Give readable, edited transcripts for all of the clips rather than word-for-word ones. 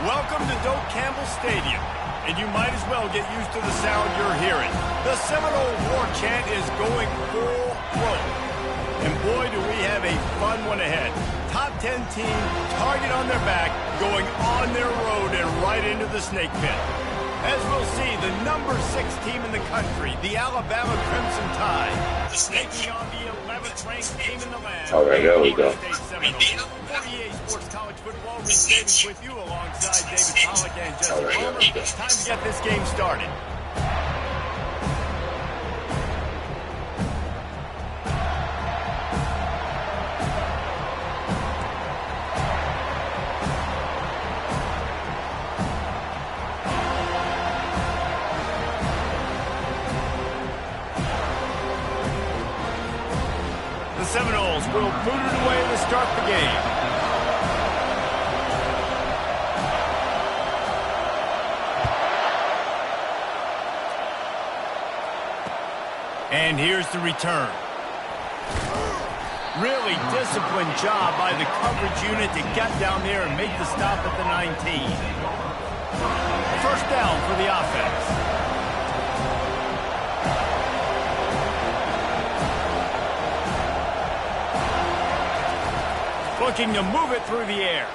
Welcome to Doak Campbell Stadium, and you might as well get used to the sound you're hearing. The Seminole War Chant is going full throat. And boy, do we have a fun one ahead. Top 10 team, target on their back, going on their road and right into the snake pit. As we'll see, the number 6 team in the country, the Alabama Crimson Tide, taking on the 11th ranked team in the land. All right, there we go. 48 Sports College Football, Rick Davis with you alongside David Pollack and Jesse Palmer. Time to get this game started. The Seminoles will boot it away to start the game. And here's the return. Really disciplined job by the coverage unit to get down there and make the stop at the 19. First down for the offense. Looking to move it through the air.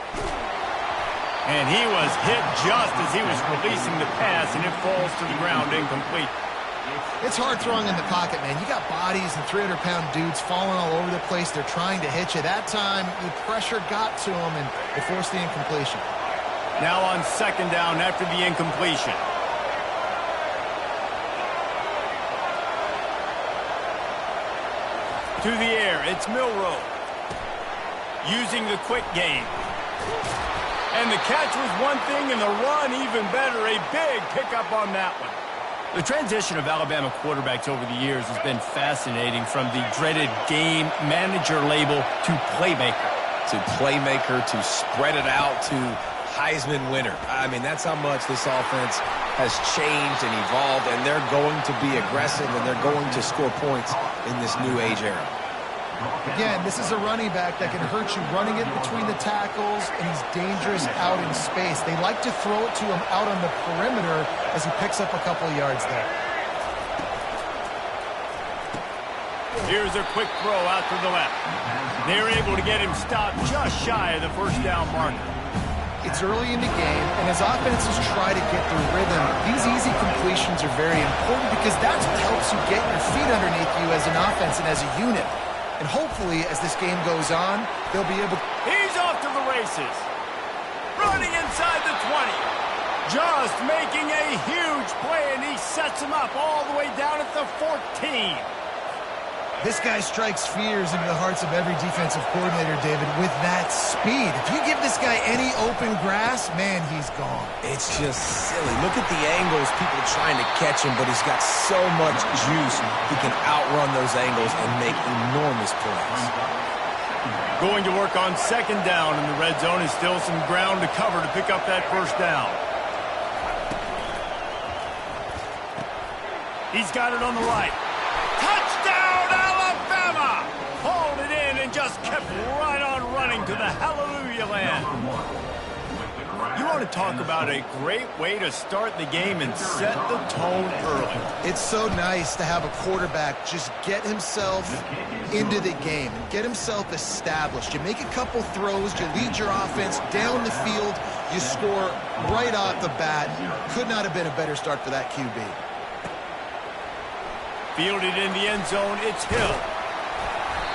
And he was hit just as he was releasing the pass, and it falls to the ground incomplete. It's hard throwing in the pocket, man. You got bodies and 300-pound dudes falling all over the place. They're trying to hit you. That time, the pressure got to them, and it forced the incompletion. Now on second down after the incompletion. To the air, it's Milroe. Using the quick game. And the catch was one thing, and the run even better. A big pickup on that one. The transition of Alabama quarterbacks over the years has been fascinating, from the dreaded game manager label to playmaker. To spread it out to Heisman winner. I mean, that's how much this offense has changed and evolved, and they're going to be aggressive, and they're going to score points in this new age era. Again, this is a running back that can hurt you running it between the tackles, and he's dangerous out in space. They like to throw it to him out on the perimeter as he picks up a couple of yards there. Here's a quick throw out to the left. They're able to get him stopped just shy of the first down marker. It's early in the game, and as offenses try to get their rhythm, these easy completions are very important because that's what helps you get your feet underneath you as an offense and as a unit. And hopefully, as this game goes on, they'll be able to... He's off to the races. Running inside the 20. Just making a huge play, and he sets him up all the way down at the 14. This guy strikes fears into the hearts of every defensive coordinator, David, with that speed. If you give this guy any open grass, man, he's gone. It's just silly. Look at the angles, people trying to catch him, but he's got so much juice. He can outrun those angles and make enormous plays. Going to work on second down, and the red zone is still some ground to cover to pick up that first down. He's got it on the right. Touchdown, Alabama! Hauled it in and just kept right on running to the hallelujah land. You want to talk about a great way to start the game and set the tone early. It's so nice to have a quarterback just get himself into the game and get himself established. You make a couple throws, you lead your offense down the field, you score right off the bat. Could not have been a better start for that QB. Fielded in the end zone, it's Hill.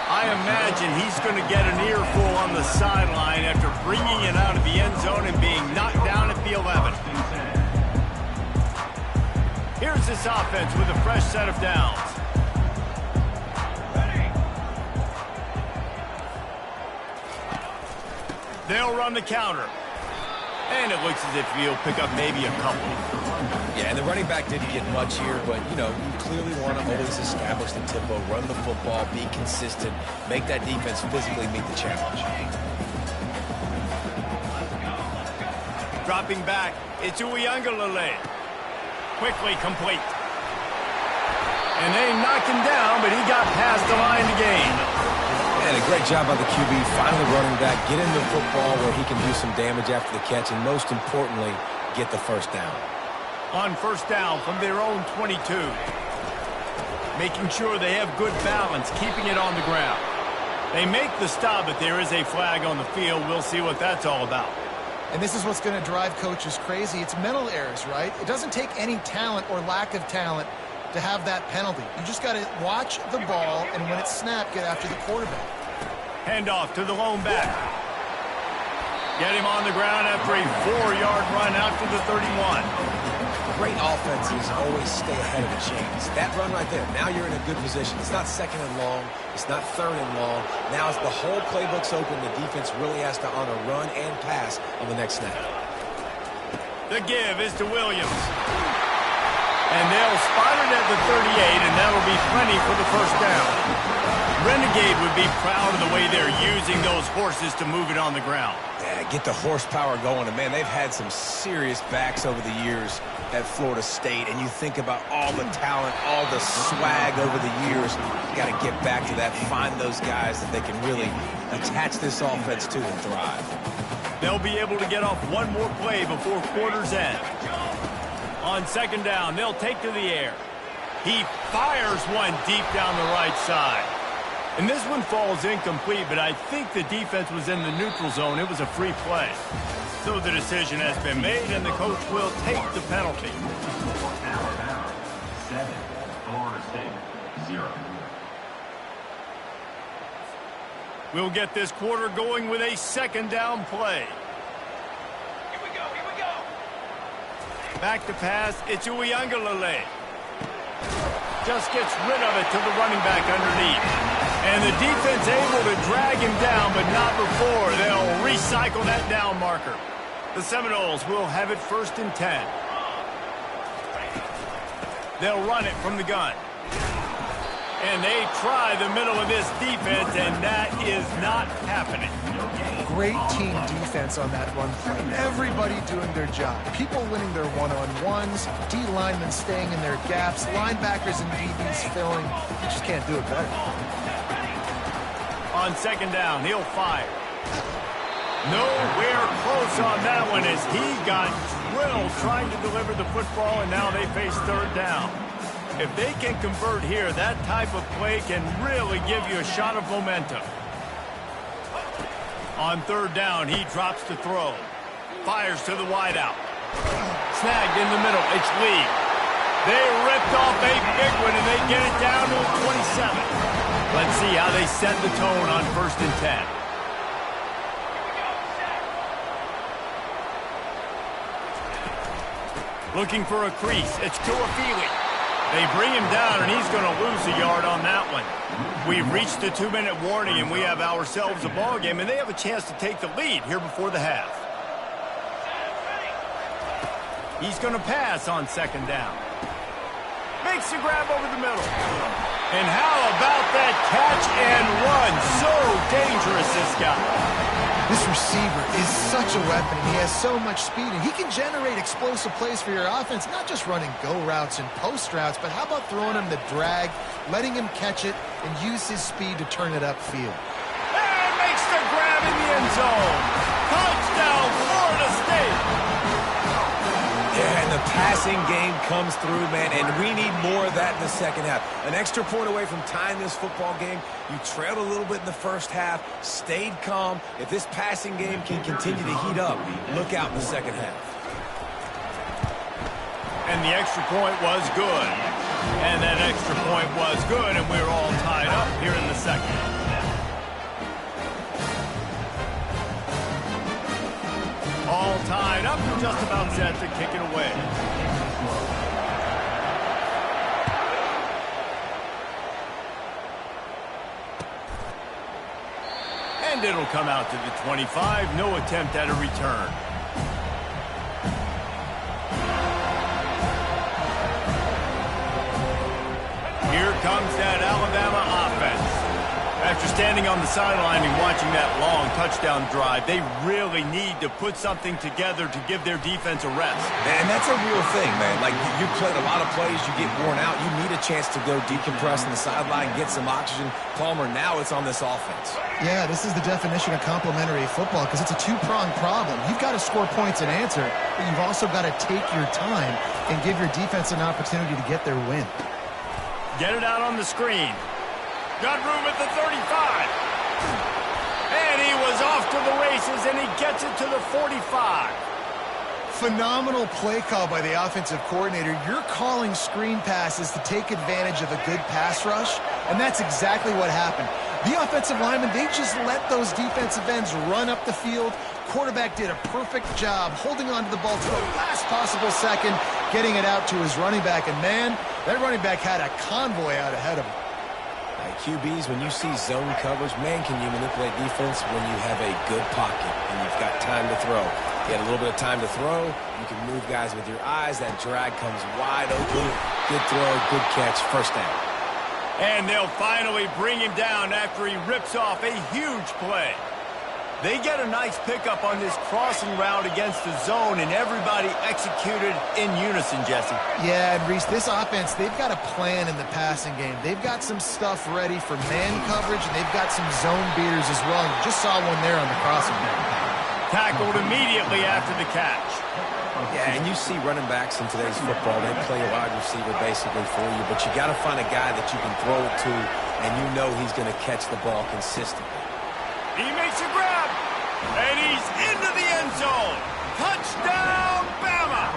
I imagine he's going to get an earful on the sideline after bringing it out of the end zone and being knocked down at the 11. Here's this offense with a fresh set of downs. They'll run the counter. And it looks as if he'll pick up maybe a couple. Yeah, and the running back didn't get much here, but, you know, you clearly want to always establish the tempo, run the football, be consistent, make that defense physically meet the challenge. Dropping back, it's Uiagalelei. Quickly complete. And they knocked him down, but he got past the line to gain. And a great job by the QB, finally running back, get into the football where he can do some damage after the catch, and most importantly, get the first down. On first down from their own 22. Making sure they have good balance, keeping it on the ground. They make the stop, but there is a flag on the field. We'll see what that's all about. And this is what's going to drive coaches crazy. It's mental errors, right? It doesn't take any talent or lack of talent to have that penalty. You just got to watch the ball, and when it's snapped, get after the quarterback. Handoff to the lone back. Get him on the ground after a 4-yard run after the 31. Great offenses always stay ahead of the chains. That run right there, now you're in a good position. It's not second and long. It's not third and long. Now as the whole playbook's open, the defense really has to honor run and pass on the next snap. The give is to Williams. And they'll spot it at the 38, and that'll be plenty for the first down. Renegade would be proud of the way they're using those horses to move it on the ground. Yeah, get the horsepower going. And, man, they've had some serious backs over the years at Florida State. And you think about all the talent, all the swag over the years. You got to get back to that, find those guys that they can really attach this offense to and thrive. They'll be able to get off one more play before quarter's end. On second down, they'll take to the air. He fires one deep down the right side. And this one falls incomplete, but I think the defense was in the neutral zone. It was a free play. So the decision has been made, and the coach will take the penalty. 7, Florida State, 0. We'll get this quarter going with a second down play. Here we go. Back to pass, it's Uiagalelei. Just gets rid of it to the running back underneath. And the defense able to drag him down, but not before they'll recycle that down marker. The Seminoles will have it 1st and 10. They'll run it from the gun. And they try the middle of this defense, and that is not happening. Great team defense on that run play. Everybody doing their job. People winning their one-on-ones, D linemen staying in their gaps, linebackers and DBs filling. You just can't do it better. On second down, he'll fire. Nowhere close on that one as he got drilled trying to deliver the football, and now they face third down. If they can convert here, that type of play can really give you a shot of momentum. On third down, he drops to throw. Fires to the wideout. Snagged in the middle. It's Lee. They ripped off a big one, and they get it down to 27. Let's see how they set the tone on 1st and 10. Looking for a crease. It's Tuafili. They bring him down, and he's going to lose a yard on that one. We've reached the 2-minute warning, and we have ourselves a ball game, and they have a chance to take the lead here before the half. He's going to pass on second down. Makes a grab over the middle. And how about that catch and run? So dangerous, this guy. This receiver is such a weapon. He has so much speed, and he can generate explosive plays for your offense, not just running go routes and post routes, but how about throwing him the drag, letting him catch it, and use his speed to turn it upfield. And makes the grab in the end zone. Touchdown, Florida State. Yeah, and the passing game comes through, man, and we need more of that in the second half. An extra point away from tying this football game. You trailed a little bit in the first half, stayed calm. If this passing game can continue to heat up, look out in the second half. And the extra point was good. And that extra point was good, and we're all tied up here in the second. All tied up, just about set to kick it away. And it'll come out to the 25. No attempt at a return. Here comes that Alabama offense. After standing on the sideline and watching that long touchdown drive, they really need to put something together to give their defense a rest. And that's a real thing, man. Like, you played a lot of plays, you get worn out, you need a chance to go decompress on the sideline, get some oxygen. Palmer, now it's on this offense. Yeah, this is the definition of complementary football because it's a two-pronged problem. You've got to score points and answer, but you've also got to take your time and give your defense an opportunity to get their win. Get it out on the screen. Got room at the 35. And he was off to the races, and he gets it to the 45. Phenomenal play call by the offensive coordinator. You're calling screen passes to take advantage of a good pass rush, and that's exactly what happened. The offensive linemen, they just let those defensive ends run up the field. Quarterback did a perfect job holding on to the ball to the last possible second, getting it out to his running back, and man, that running back had a convoy out ahead of him. QBs, when you see zone coverage, man, can you manipulate defense when you have a good pocket and you've got time to throw. You had a little bit of time to throw. You can move guys with your eyes. That drag comes wide open. Good throw, good catch, first down. And they'll finally bring him down after he rips off a huge play. They get a nice pickup on this crossing route against the zone, and everybody executed in unison, Jesse. Yeah, and Reese, this offense, they've got a plan in the passing game. They've got some stuff ready for man coverage, and they've got some zone beaters as well. You just saw one there on the crossing route. Tackled immediately after the catch. Yeah, and you see running backs in today's football, they play a wide receiver basically for you, but you got to find a guy that you can throw it to, and you know he's going to catch the ball consistently. He makes a grab, and he's into the end zone. Touchdown, Bama!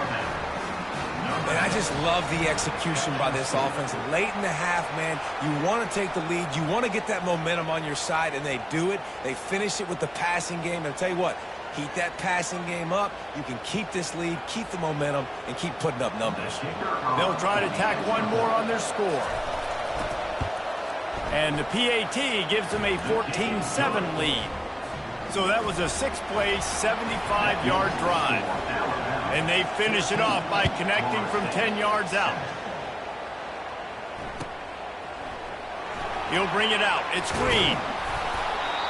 And I just love the execution by this offense. Late in the half, man, you want to take the lead. You want to get that momentum on your side, and they do it. They finish it with the passing game. And I'll tell you what, keep that passing game up. You can keep this lead, keep the momentum, and keep putting up numbers. They'll try to tack one more on their score. And the PAT gives them a 14-7 lead. So that was a 6-play, 75-yard drive. And they finish it off by connecting from 10 yards out. He'll bring it out. It's Green.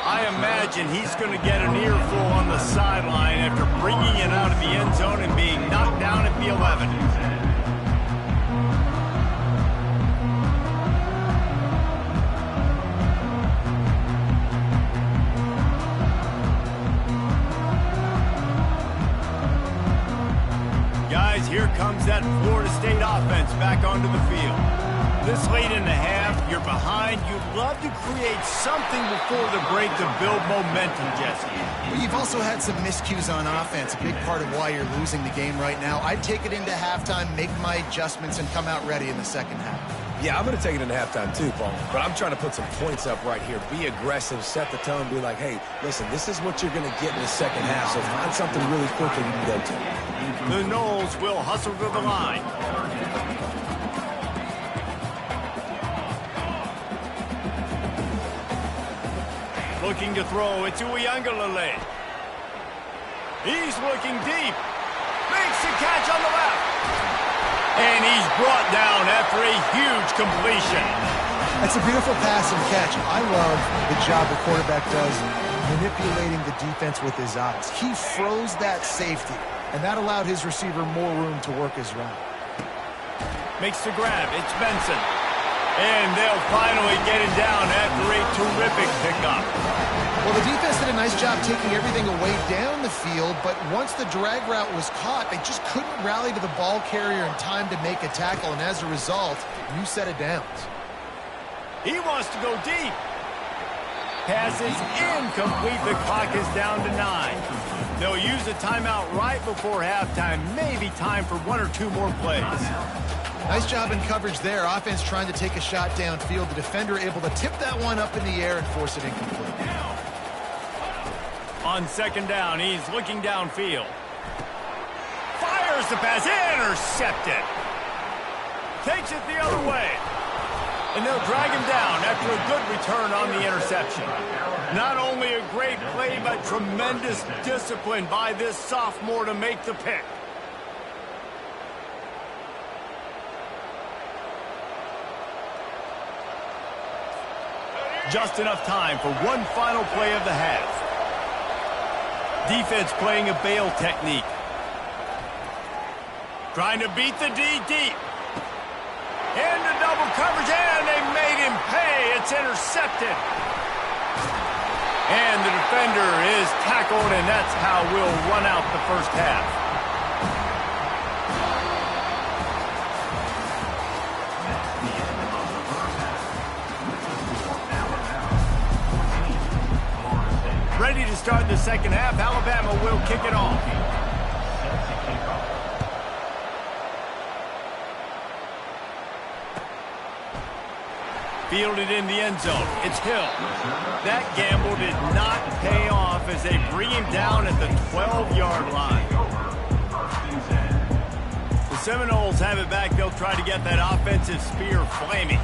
I imagine he's going to get an earful on the sideline after bringing it out of the end zone and being knocked down at the 11. Guys, here comes that Florida State offense back onto the field. This late in the half, you're behind. You'd love to create something before the break to build momentum, Jesse. Well, you've also had some miscues on offense, a big part of why you're losing the game right now. I'd take it into halftime, make my adjustments, and come out ready in the second half. Yeah, I'm going to take it into halftime too, Paul. But I'm trying to put some points up right here. Be aggressive, set the tone, be like, hey, listen, this is what you're going to get in the second half, so find something really quickly you can go to. The Noles will hustle to the line. Looking to throw, it's Uiagalelei. He's looking deep. Makes the catch on the left. And he's brought down after a huge completion. That's a beautiful pass and catch. I love the job the quarterback does manipulating the defense with his eyes. He froze that safety, and that allowed his receiver more room to work his route. Makes the grab. It's Benson. And they'll finally get him down after a terrific pickup. Well, the defense did a nice job taking everything away down the field, but once the drag route was caught, they just couldn't rally to the ball carrier in time to make a tackle, and as a result, new set of downs. He wants to go deep. Pass is incomplete. The clock is down to 9. They'll use a timeout right before halftime. Maybe time for one or two more plays. Nice job in coverage there. Offense trying to take a shot downfield. The defender able to tip that one up in the air and force it incomplete. On second down, he's looking downfield. Fires the pass. Intercepted. Takes it the other way. And they'll drag him down after a good return on the interception. Not only a great play, but tremendous discipline by this sophomore to make the pick. Just enough time for one final play of the half. Defense playing a bail technique. Trying to beat the D deep. Into double coverage, and they made him pay. It's intercepted. And the defender is tackled, and that's how we'll run out the first half. Ready to start the second half. Alabama will kick it off. Fielded in the end zone. It's Hill. That gamble did not pay off as they bring him down at the 12-yard line. The Seminoles have it back. They'll try to get that offensive spear flaming.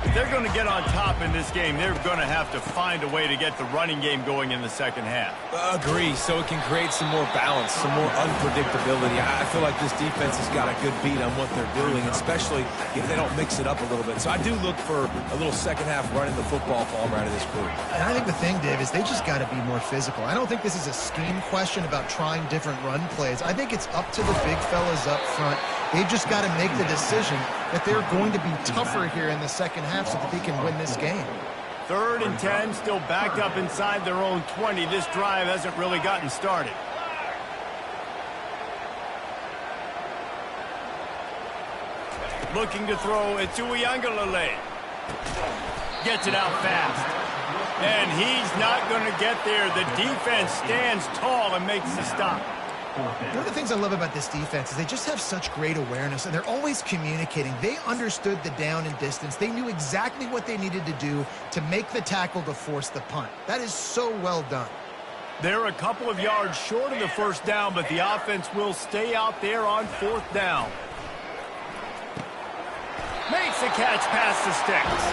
If they're going to get on top in this game, they're going to have to find a way to get the running game going in the second half. Agree, so it can create some more balance, some more unpredictability. I feel like this defense has got a good beat on what they're doing, especially if they don't mix it up a little bit. So I do look for a little second half running the football ball out of this group. And I think the thing, Dave, is they just got to be more physical. I don't think this is a scheme question about trying different run plays. I think it's up to the big fellas up front. They've just got to make the decision that they're going to be tougher here in the second half so that they can win this game. 3rd and 10, still backed up inside their own 20. This drive hasn't really gotten started. Looking to throw, it's Uiagalelei. Gets it out fast. And he's not going to get there. The defense stands tall and makes the stop. One of the things I love about this defense is they just have such great awareness, and they're always communicating. They understood the down and distance. They knew exactly what they needed to do to make the tackle to force the punt. That is so well done. They're a couple of yards short of the first down, but the offense will stay out there on 4th down. Makes the catch past the sticks.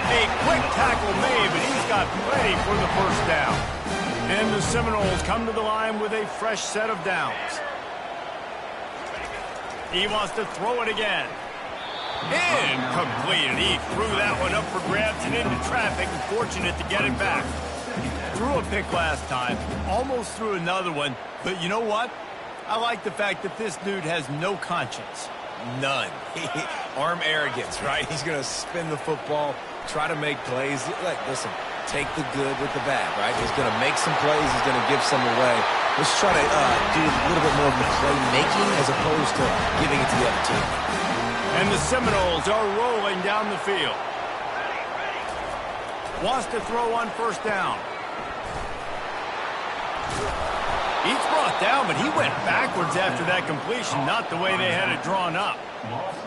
A quick tackle made, but he's got plenty for the first down. And the Seminoles come to the line with a fresh set of downs. He wants to throw it again. Incomplete. And he threw that one up for grabs and into traffic, and fortunate to get it back. Threw a pick last time. Almost threw another one. But you know what? I like the fact that this dude has no conscience. None. Arm arrogance, right? He's going to spin the football, try to make plays. Listen, take the good with the bad, right? He's going to make some plays. He's going to give some away. Let's try to do a little bit more of the playmaking as opposed to giving it to the other team. And the Seminoles are rolling down the field. Wants to throw on 1st down. He's brought down, but he went backwards after that completion, not the way they had it drawn up.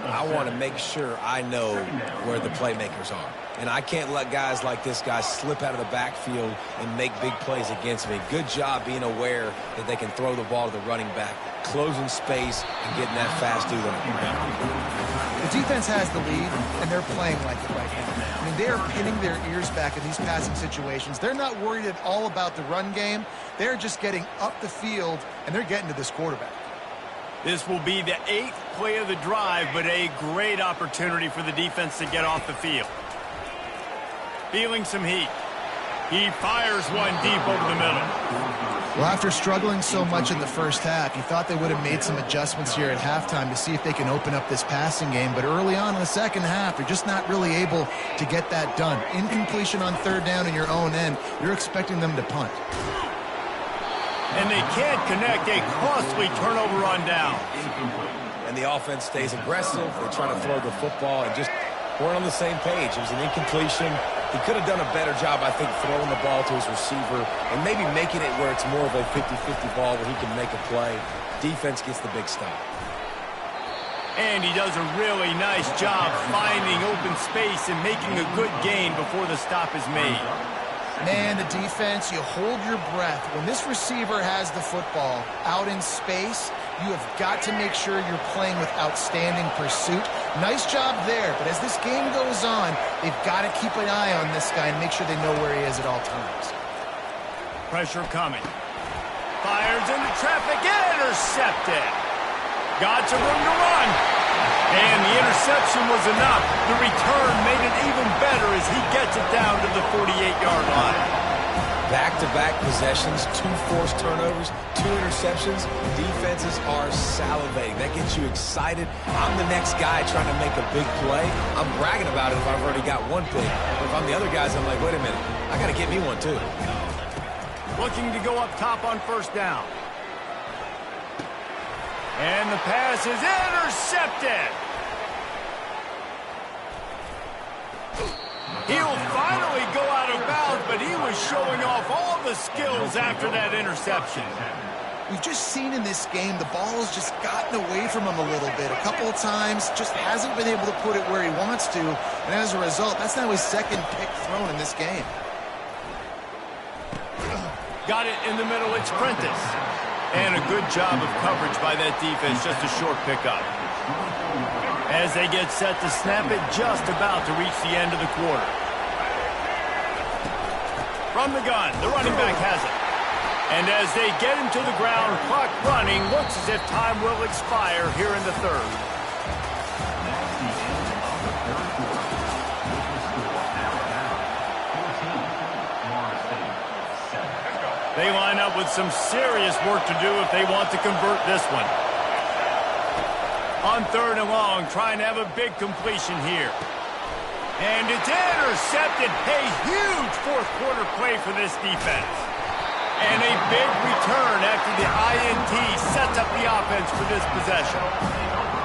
I want to make sure I know where the playmakers are. And I can't let guys like this guy slip out of the backfield and make big plays against me. Good job being aware that they can throw the ball to the running back, closing space, and getting that fast dude on the ground. The defense has the lead, and they're playing like it right now. I mean, they are pinning their ears back in these passing situations. They're not worried at all about the run game. They're just getting up the field, and they're getting to this quarterback. This will be the 8th play of the drive, but a great opportunity for the defense to get off the field. Feeling some heat. He fires one deep over the middle. Well, after struggling so much in the first half, you thought they would have made some adjustments here at halftime to see if they can open up this passing game. But early on in the second half, they're just not really able to get that done. Incompletion on 3rd down in your own end, you're expecting them to punt. And they can't connect. A costly turnover on down. And the offense stays aggressive. They try to throw the football and just weren't on the same page. It was an incompletion. He could have done a better job, I think, throwing the ball to his receiver and maybe making it where it's more of a 50-50 ball where he can make a play. Defense gets the big stop. And he does a really nice job finding open space and making a good gain before the stop is made. Man, the defense, you hold your breath. When this receiver has the football out in space, you have got to make sure you're playing with outstanding pursuit. Nice job there, but as this game goes on, they've got to keep an eye on this guy and make sure they know where he is at all times. Pressure coming. Fires into traffic, intercepted. Got some room to run. And the interception was enough. The return made it even better as he gets it down to the 48. back-to-back possessions, 2 forced turnovers, 2 interceptions. Defenses are salivating. That gets you excited. I'm the next guy trying to make a big play. I'm bragging about it if I've already got one pick. But if I'm the other guys, I'm like, wait a minute, I got to get me one too. Looking to go up top on first down. And the pass is intercepted. He'll finally go out of bounds, but he was showing off all the skills after that interception. We've just seen in this game the ball's just gotten away from him a little bit. A couple of times, just hasn't been able to put it where he wants to. And as a result, that's now his second pick thrown in this game. Got it in the middle, it's Prentice. And a good job of coverage by that defense, just a short pickup. As they get set to snap it, just about to reach the end of the quarter. From the gun, the running back has it. And as they get him to the ground, clock running, looks as if time will expire here in the third. They line up with some serious work to do if they want to convert this one. On third and long, trying to have a big completion here. And it's intercepted. A huge fourth quarter play for this defense. And a big return after the INT sets up the offense for this possession.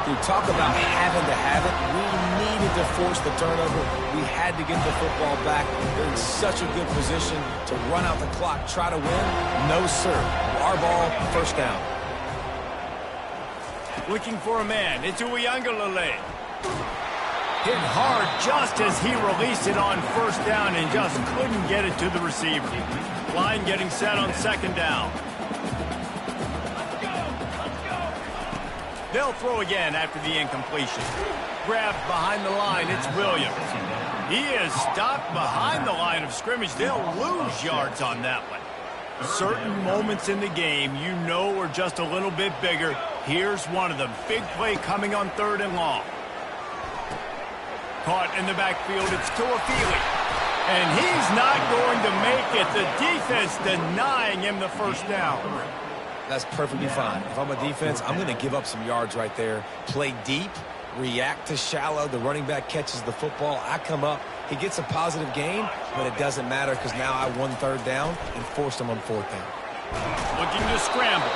You talk about having to have it. We needed to force the turnover. We had to get the football back. They're in such a good position to run out the clock, try to win. No, sir. Our ball, first down. Looking for a man. It's Uiagalelei. Hit hard just as he released it on first down and just couldn't get it to the receiver. Line getting set on second down. They'll throw again after the incompletion. Grabbed behind the line, it's Williams. He is stopped behind the line of scrimmage. They'll lose yards on that one. Certain moments in the game you know are just a little bit bigger. Here's one of them. Big play coming on third and long. Caught in the backfield, it's Tuafili. And he's not going to make it. The defense denying him the first down. That's perfectly fine. If I'm a defense, I'm going to give up some yards right there. Play deep, react to shallow. The running back catches the football. I come up. He gets a positive gain, but it doesn't matter because now I won third down and forced him on fourth down. Looking to scramble.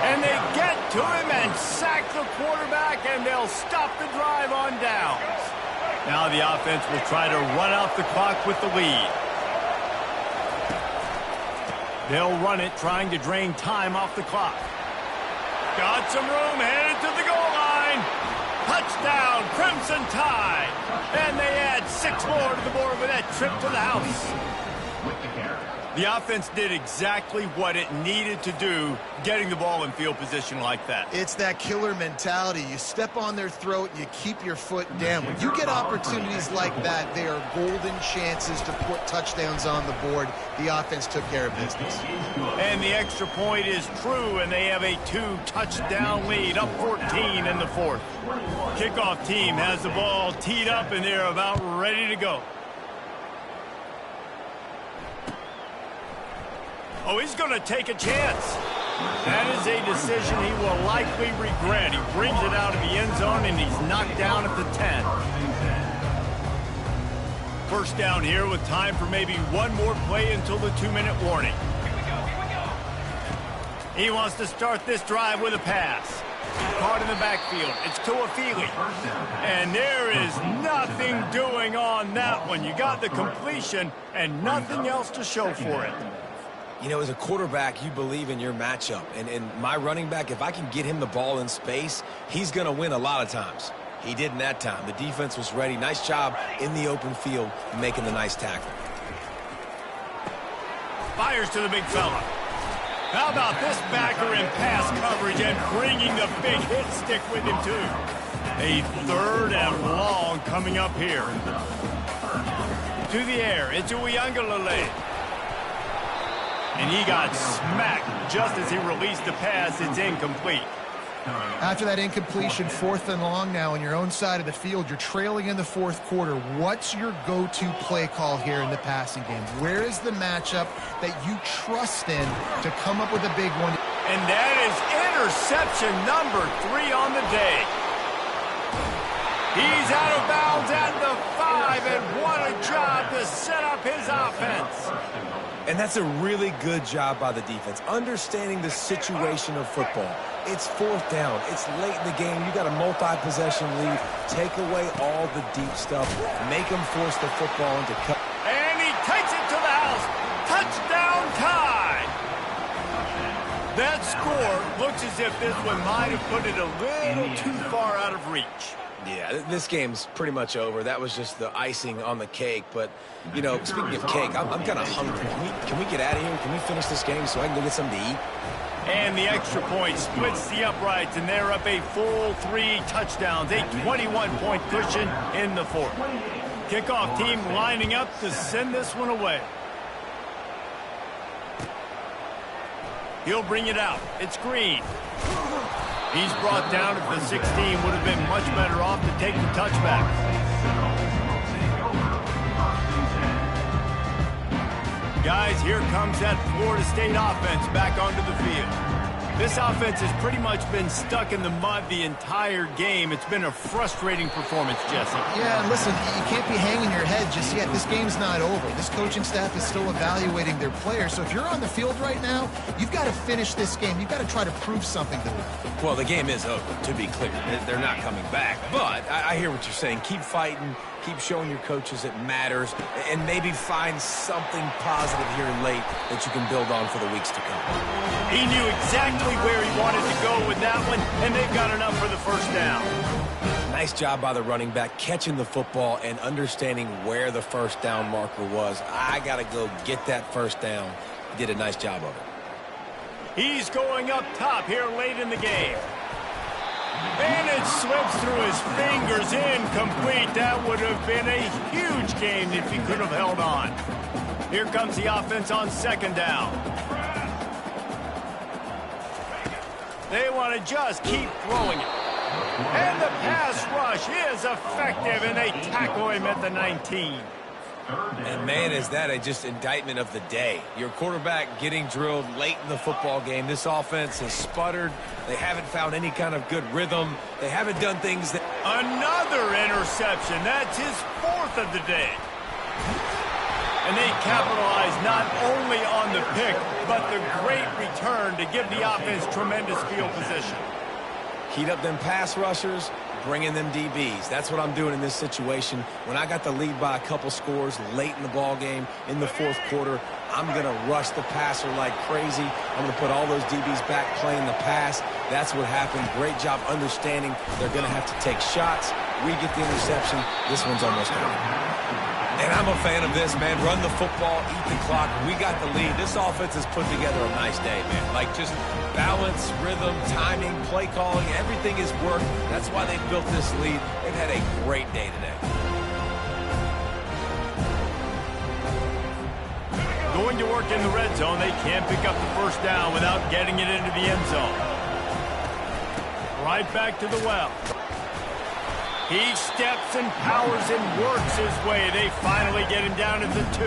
And they get to him and sack the quarterback, and they'll stop the drive on downs. Now the offense will try to run out the clock with the lead. They'll run it, trying to drain time off the clock. Got some room, headed to the goal line. Touchdown, Crimson Tide. And they add 6 more to the board with that trip to the house. The offense did exactly what it needed to do, getting the ball in field position like that. It's that killer mentality. You step on their throat, you keep your foot down. When you get opportunities like that, they are golden chances to put touchdowns on the board. The offense took care of business. And the extra point is true, and they have a 2-touchdown lead, up 14 in the fourth. Kickoff team has the ball teed up, and they're about ready to go. Oh, he's going to take a chance. That is a decision he will likely regret. He brings it out of the end zone, and he's knocked down at the 10. First down here with time for maybe one more play until the 2-minute warning. He wants to start this drive with a pass. Caught in the backfield. It's Tuafili. And there is nothing doing on that one. You got the completion and nothing else to show for it. You know, as a quarterback, you believe in your matchup. And my running back, if I can get him the ball in space, he's going to win a lot of times. He didn't that time. The defense was ready. Nice job in the open field making the nice tackle. Fires to the big fella. How about this backer in pass coverage and bringing the big hit stick with him, too. A 3rd and long coming up here. To the air. It's Uiagalelei. And he got smacked just as he released the pass. It's incomplete. After that incompletion, 4th and long now on your own side of the field, you're trailing in the 4th quarter. What's your go-to play call here in the passing game? Where is the matchup that you trust in to come up with a big one? And that is interception number 3 on the day. He's out of bounds at the 5, and what a job to set up his offense. And that's a really good job by the defense, understanding the situation of football. It's 4th down. It's late in the game. You got a multi-possession lead. Take away all the deep stuff. Make them force the football into cut. And he takes it to the house. Touchdown tie. That score looks as if this one might have put it a little too far out of reach. Yeah, this game's pretty much over. That was just the icing on the cake. But, you know, speaking of cake, I'm kind of hungry. Can we get out of here? Can we finish this game so I can go get something to eat? And the extra point splits the uprights, and they're up a full 3 touchdowns, a 21-point cushion in the 4th. Kickoff team lining up to send this one away. He'll bring it out. It's Green. He's brought down at the 16. Would have been much better off to take the touchback. Guys, here comes that Florida State offense back onto the field. This offense has pretty much been stuck in the mud the entire game. It's been a frustrating performance, Jesse. Yeah, listen, you can't be hanging your head just yet. This game's not over. This coaching staff is still evaluating their players. So if you're on the field right now, you've got to finish this game. You've got to try to prove something to them. Well, the game is over, to be clear. They're not coming back. But I hear what you're saying. Keep fighting. Keep showing your coaches it matters, and maybe find something positive here late that you can build on for the weeks to come. He knew exactly where he wanted to go with that one, and they've got enough for the first down. Nice job by the running back catching the football and understanding where the first down marker was. I got to go get that first down. He did a nice job of it. He's going up top here late in the game. And it slips through his fingers, incomplete. That would have been a huge gain if he could have held on. Here comes the offense on 2nd down. They want to just keep throwing it. And the pass rush is effective, and they tackle him at the 19. And, man, is that just indictment of the day. Your quarterback getting drilled late in the football game. This offense has sputtered. They haven't found any kind of good rhythm. They haven't done things that... Another interception. That's his 4th of the day. And they capitalize not only on the pick, but the great return to give the offense tremendous field position. Heat up them pass rushers, bring in them DBs. That's what I'm doing in this situation. When I got the lead by a couple scores late in the ball game in the 4th quarter, I'm going to rush the passer like crazy. I'm going to put all those DBs back playing the pass. That's what happened. Great job understanding they're going to have to take shots. We get the interception. This one's almost over. And I'm a fan of this, man. Run the football, eat the clock. We got the lead. This offense has put together a nice day, man. Like just balance, rhythm, timing, play calling, everything has worked. That's why they built this lead. They've had a great day today. Going to work in the red zone, they can't pick up the first down without getting it into the end zone. Right back to the well. He steps and powers and works his way. They finally get him down at the 2.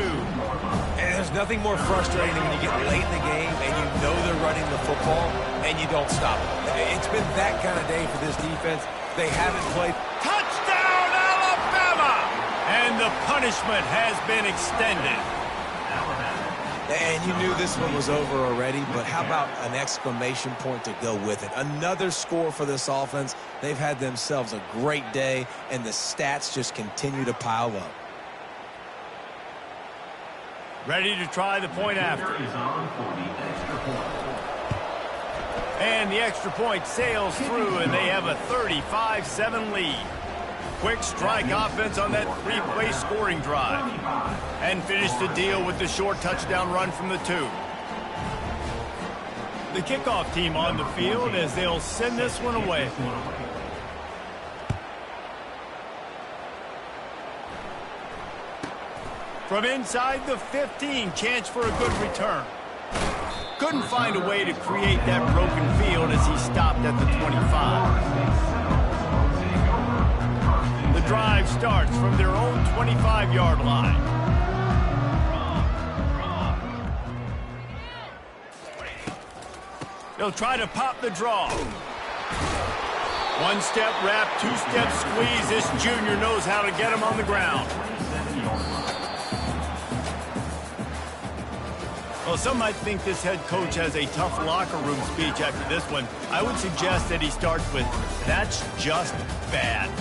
And there's nothing more frustrating than when you get late in the game and you know they're running the football and you don't stop it. It's been that kind of day for this defense. They haven't played. Touchdown, Alabama! And the punishment has been extended. And you knew this one was over already, but how about an exclamation point to go with it? Another score for this offense. They've had themselves a great day, and the stats just continue to pile up. Ready to try the point after. And the extra point sails through, and they have a 35-7 lead. Quick strike offense on that 3-play scoring drive. And finish the deal with the short touchdown run from the 2. The kickoff team on the field as they'll send this one away. From inside the 15, chance for a good return. Couldn't find a way to create that broken field as he stopped at the 25. The drive starts from their own 25-yard line. They'll try to pop the draw. One-step wrap, two-step squeeze. This junior knows how to get him on the ground. Well, some might think this head coach has a tough locker room speech after this one. I would suggest that he starts with, "That's just bad."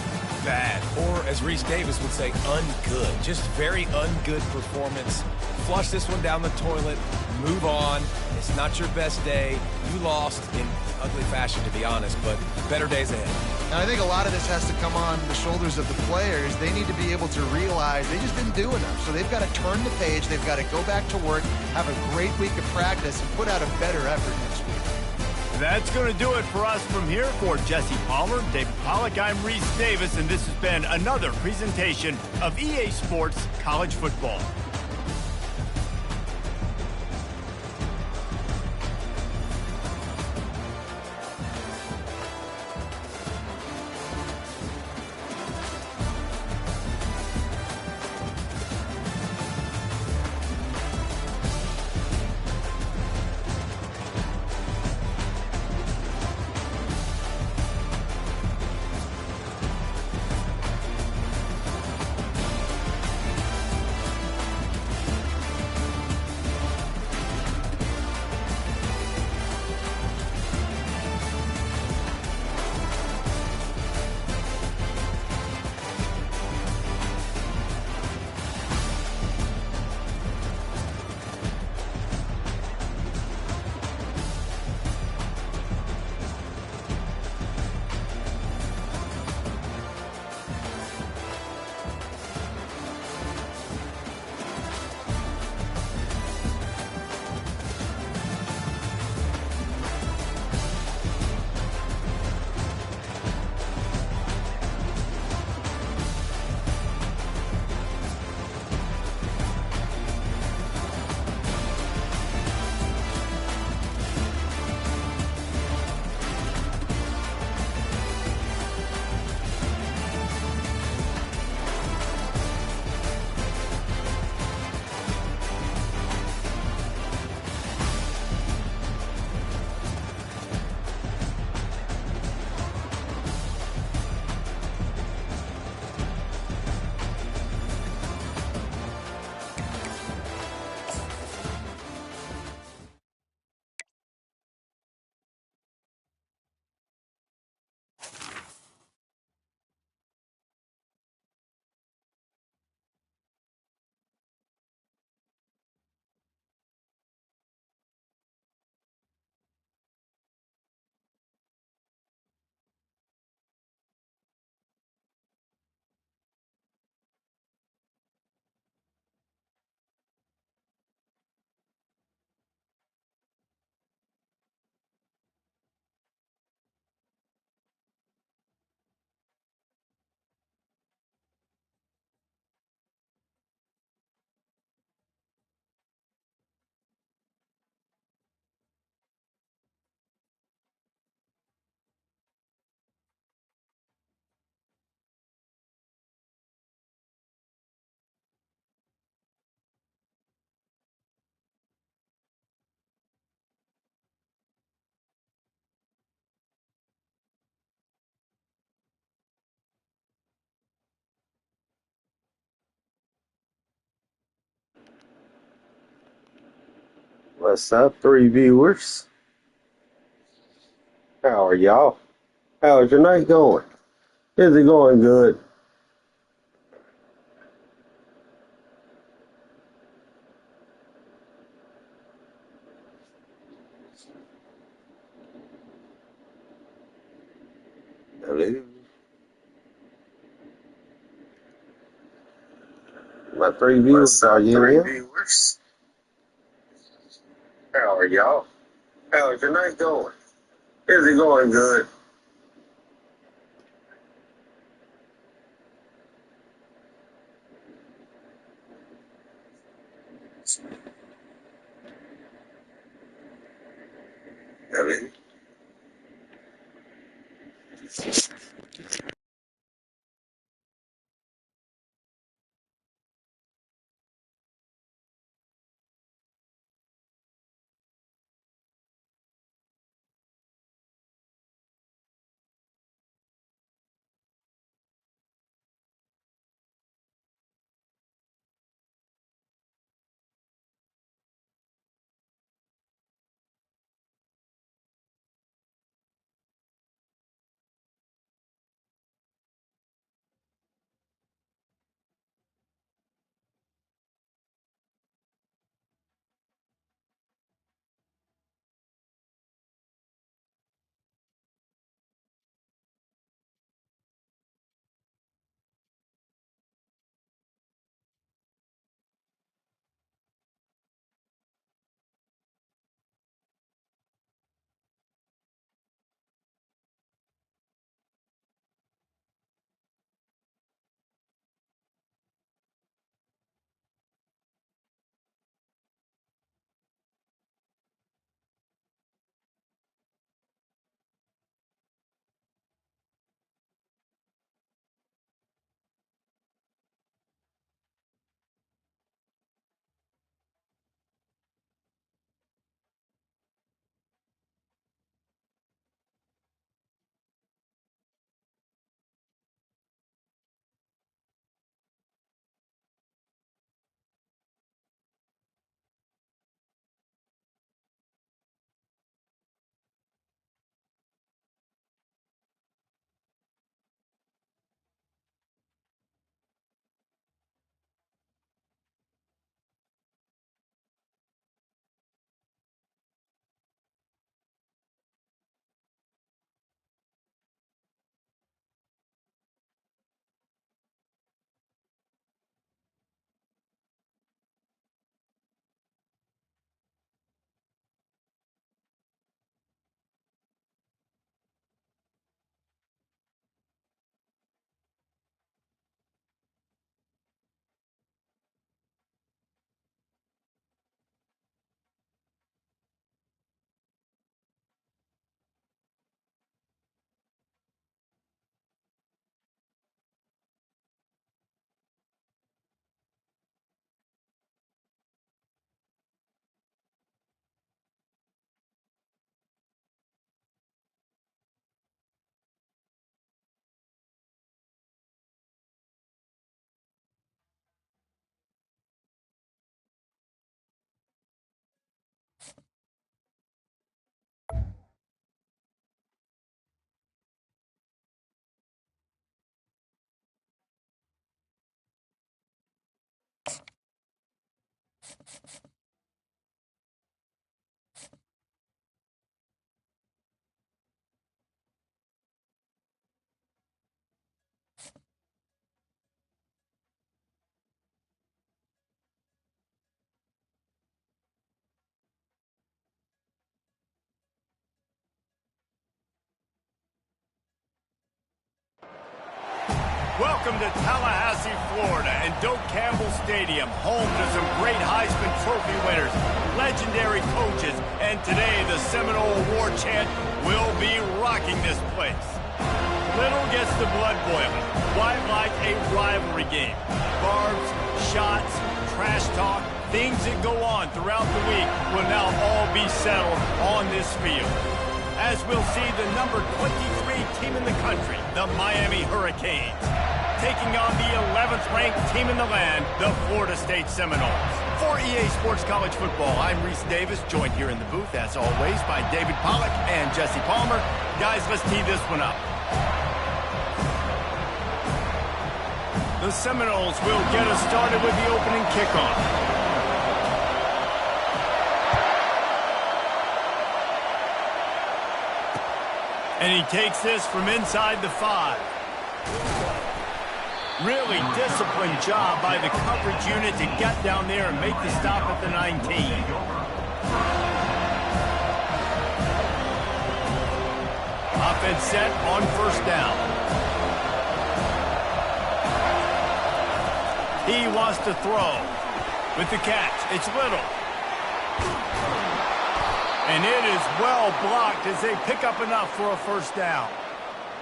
Bad. Or, as Reese Davis would say, ungood. Just very ungood performance. Flush this one down the toilet. Move on. It's not your best day. You lost in ugly fashion, to be honest, but better days ahead. And I think a lot of this has to come on the shoulders of the players. They need to be able to realize they just didn't do enough. So they've got to turn the page. They've got to go back to work, have a great week of practice, and put out a better effort next week. That's going to do it for us from here. For Jesse Palmer, David Pollack, I'm Reese Davis, and this has been another presentation of EA Sports College Football. What's up, three viewers? How are y'all? How's your night going? Is it going good? Hello? My three viewers, are you in here? How are y'all? How's your night going? Is it going good? Kevin. Welcome to Tallahassee, Florida, and Doak Campbell Stadium, home to some great Heisman Trophy winners, legendary coaches, and today the Seminole War Chant will be rocking this place. Little gets the blood boiling, quite like a rivalry game. Barbs, shots, trash talk, things that go on throughout the week will now all be settled on this field. As we'll see the number 23 team in the country, the Miami Hurricanes, taking on the 11th ranked team in the land, the Florida State Seminoles. For EA Sports College Football, I'm Reese Davis, joined here in the booth, as always, by David Pollack and Jesse Palmer. Guys, let's tee this one up. The Seminoles will get us started with the opening kickoff. And he takes this from inside the 5. Really disciplined job by the coverage unit to get down there and make the stop at the 19. Offense set on first down. He wants to throw. With the catch, it's Little. And it is well blocked as they pick up enough for a first down.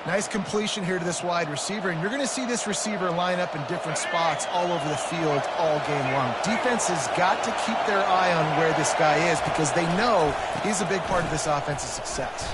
Nice completion here to this wide receiver, and you're going to see this receiver line up in different spots all over the field all game long. Defense has got to keep their eye on where this guy is because they know he's a big part of this offense's success.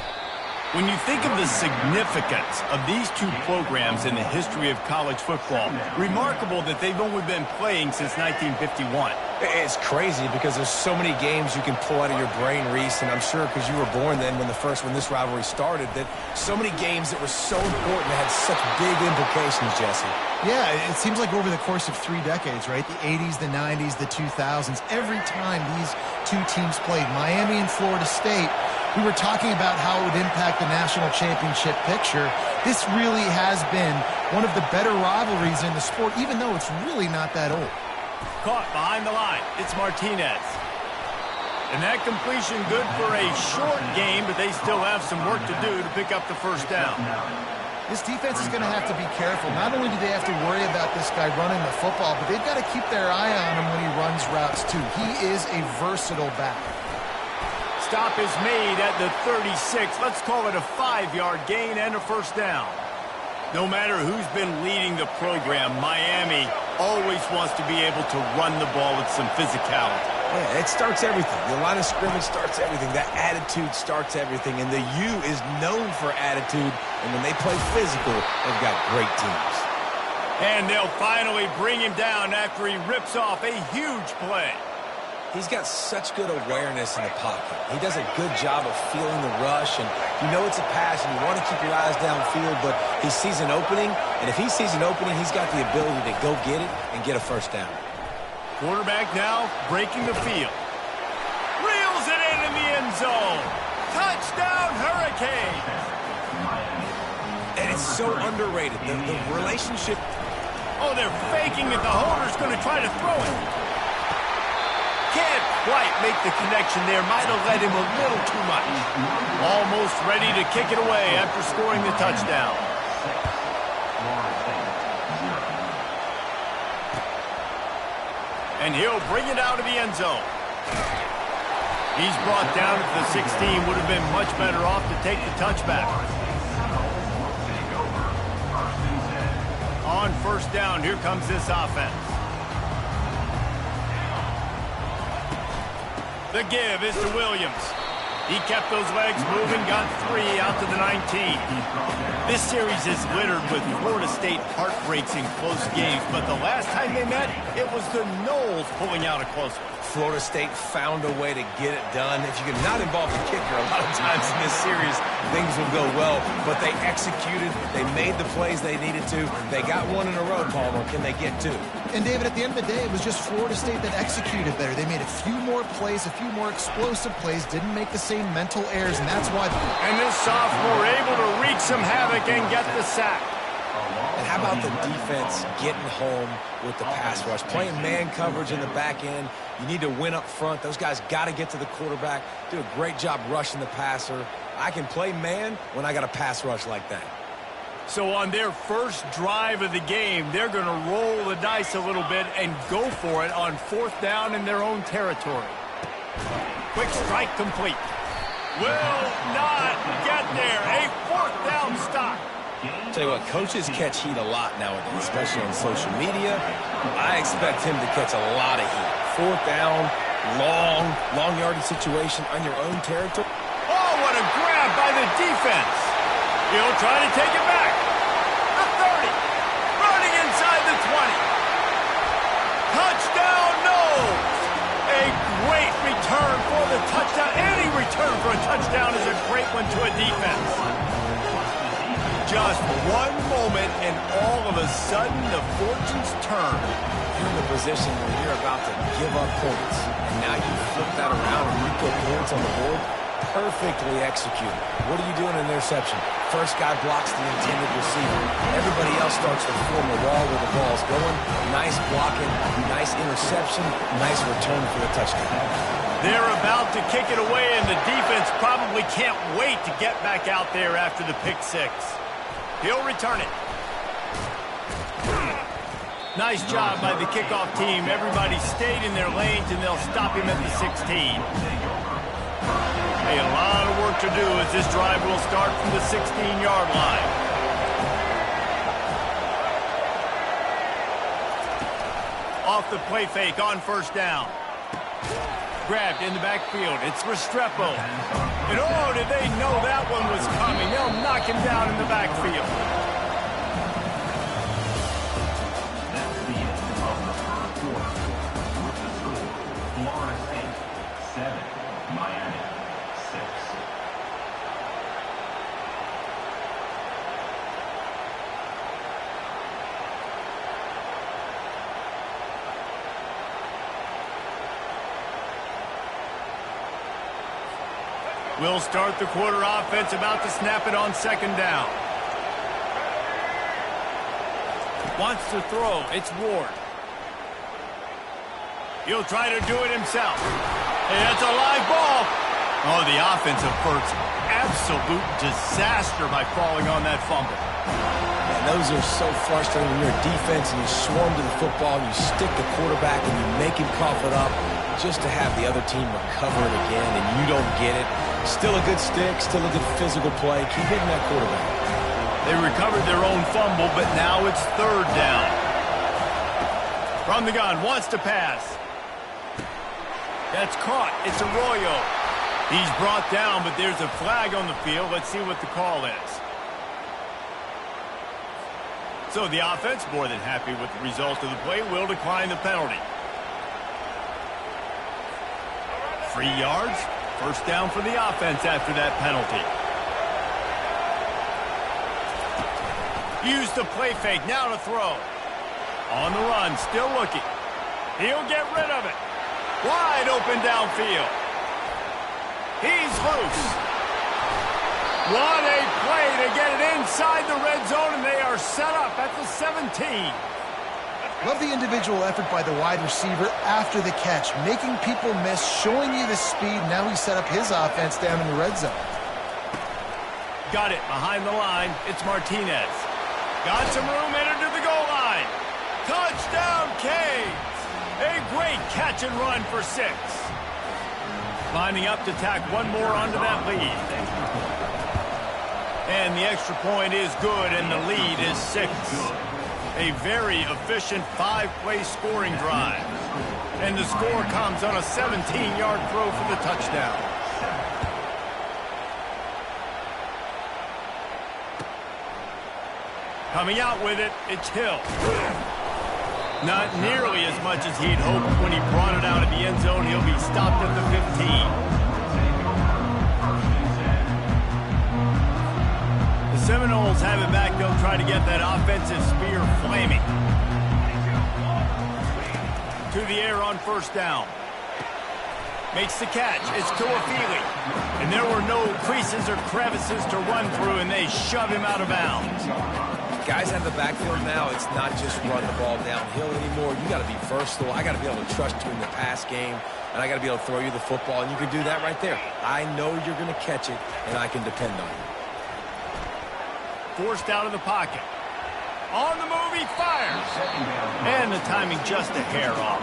When you think of the significance of these two programs in the history of college football, remarkable that they've only been playing since 1951. It's crazy because there's so many games you can pull out of your brain, Reese, and I'm sure because you were born then when this rivalry started, that so many games that were so important that had such big implications, Jesse. Yeah, it seems like over the course of 3 decades, right? The 80s, the 90s, the 2000s, every time these two teams played, Miami and Florida State, we were talking about how it would impact the national championship picture. This really has been one of the better rivalries in the sport, even though it's really not that old. Caught behind the line. It's Martinez. And that completion good for a short game, but they still have some work to do to pick up the first down. This defense is going to have to be careful. Not only do they have to worry about this guy running the football, but they've got to keep their eye on him when he runs routes too. He is a versatile back. Stop is made at the 36. Let's call it a 5-yard gain and a first down. No matter who's been leading the program, Miami always wants to be able to run the ball with some physicality. Yeah, it starts everything. The line of scrimmage starts everything. That attitude starts everything. And the U is known for attitude. And when they play physical, they've got great teams. And they'll finally bring him down after he rips off a huge play. He's got such good awareness in the pocket. He does a good job of feeling the rush, and you know it's a pass, and you want to keep your eyes downfield, but he sees an opening, and if he sees an opening, he's got the ability to go get it and get a first down. Quarterback now breaking the field. Reels it in the end zone. Touchdown, Hurricane. And it's so underrated. The relationship. Oh, they're faking it. The holder's going to try to throw it. Can't quite make the connection there. Might have led him a little too much. Almost ready to kick it away after scoring the touchdown. And he'll bring it out of the end zone. He's brought down at the 16. Would have been much better off to take the touchback. On first down, here comes this offense. The give is to Williams. He kept those legs moving, got 3 out to the 19. This series is littered with Florida State heartbreaks in close games, but the last time they met, it was the Noles pulling out a close one. Florida State found a way to get it done. If you can not involve the kicker, a lot of times in this series, things will go well. But they executed. They made the plays they needed to. They got one in a row, Palmer. Can they get 2? And, David, at the end of the day, it was just Florida State that executed better. They made a few more plays, a few more explosive plays, didn't make the same mental errors, and that's why. And this sophomore able to wreak some havoc and get the sack. And how about the defense getting home with the pass rush? Playing man coverage in the back end. You need to win up front. Those guys got to get to the quarterback. Do a great job rushing the passer. I can play man when I got a pass rush like that. So on their first drive of the game, they're going to roll the dice a little bit and go for it on 4th down in their own territory. Quick strike complete. Will not get there. A 4th down stop. Tell you what, coaches catch heat a lot nowadays, especially on social media. I expect him to catch a lot of heat. 4th down, long yardage situation on your own territory. Oh, what a grab by the defense. He'll try to take it back. The 30. Running inside the 20. Touchdown, Noles. A great return for the touchdown. Any return for a touchdown is a great one to a defense. Just one moment, and all of a sudden, the fortunes turn. You're in the position where you're about to give up points, and now you flip that around and you put points on the board. Perfectly executed. What do you do in an interception? First guy blocks the intended receiver. Everybody else starts to form a wall where the ball's going. Nice blocking, nice interception, nice return for the touchdown. They're about to kick it away, and the defense probably can't wait to get back out there after the pick 6. He'll return it. Nice job by the kickoff team. Everybody stayed in their lanes, and they'll stop him at the 16. Hey, a lot of work to do as this drive will start from the 16-yard line. Off the play fake on first down. Grabbed in the backfield. It's Restrepo. And oh, did they know that one was coming? They'll knock him down in the backfield. That's the end of the first quarter. With the score, Florida State 7, Miami 6. We'll start the quarter offense, about to snap it on second down. Wants to throw. It's Ward. He'll try to do it himself. Hey, that's a live ball. Oh, the offense averts absolute disaster by falling on that fumble. And those are so frustrating when you're a defense and you swarm to the football and you stick the quarterback and you make him cough it up just to have the other team recover it again and you don't get it. Still a good stick, still a good physical play. Keep hitting that quarterback. They recovered their own fumble, but now it's third down. From the gun, wants to pass. That's caught. It's Arroyo. He's brought down, but there's a flag on the field. Let's see what the call is. So the offense, more than happy with the result of the play, will decline the penalty. 3 yards. First down for the offense after that penalty. Use the play fake. Now to throw. On the run. Still looking. He'll get rid of it. Wide open downfield. He's loose. What a play to get it inside the red zone, and they are set up at the 17. Love the individual effort by the wide receiver after the catch, making people miss, showing you the speed. Now he set up his offense down in the red zone. Got it behind the line. It's Martinez. Got some room, entered to the goal line. Touchdown, Canes. A great catch and run for 6. Lining up to tack one more onto that lead. And the extra point is good, and the lead is 6. A very efficient 5-play scoring drive. And the score comes on a 17-yard throw for the touchdown. Coming out with it, it's Hill. Not nearly as much as he'd hoped when he brought it out of the end zone. He'll be stopped at the 15. Seminoles have it back. They'll try to get that offensive spear flaming. To the air on first down. Makes the catch. It's Tuafili. And there were no creases or crevices to run through, and they shove him out of bounds. Guys have the backfield now. It's not just run the ball downhill anymore. You got to be versatile. I got to be able to trust you in the pass game, and I got to be able to throw you the football, and you can do that right there. I know you're going to catch it, and I can depend on you. Forced out of the pocket. On the move, he fires. And the timing just a hair off.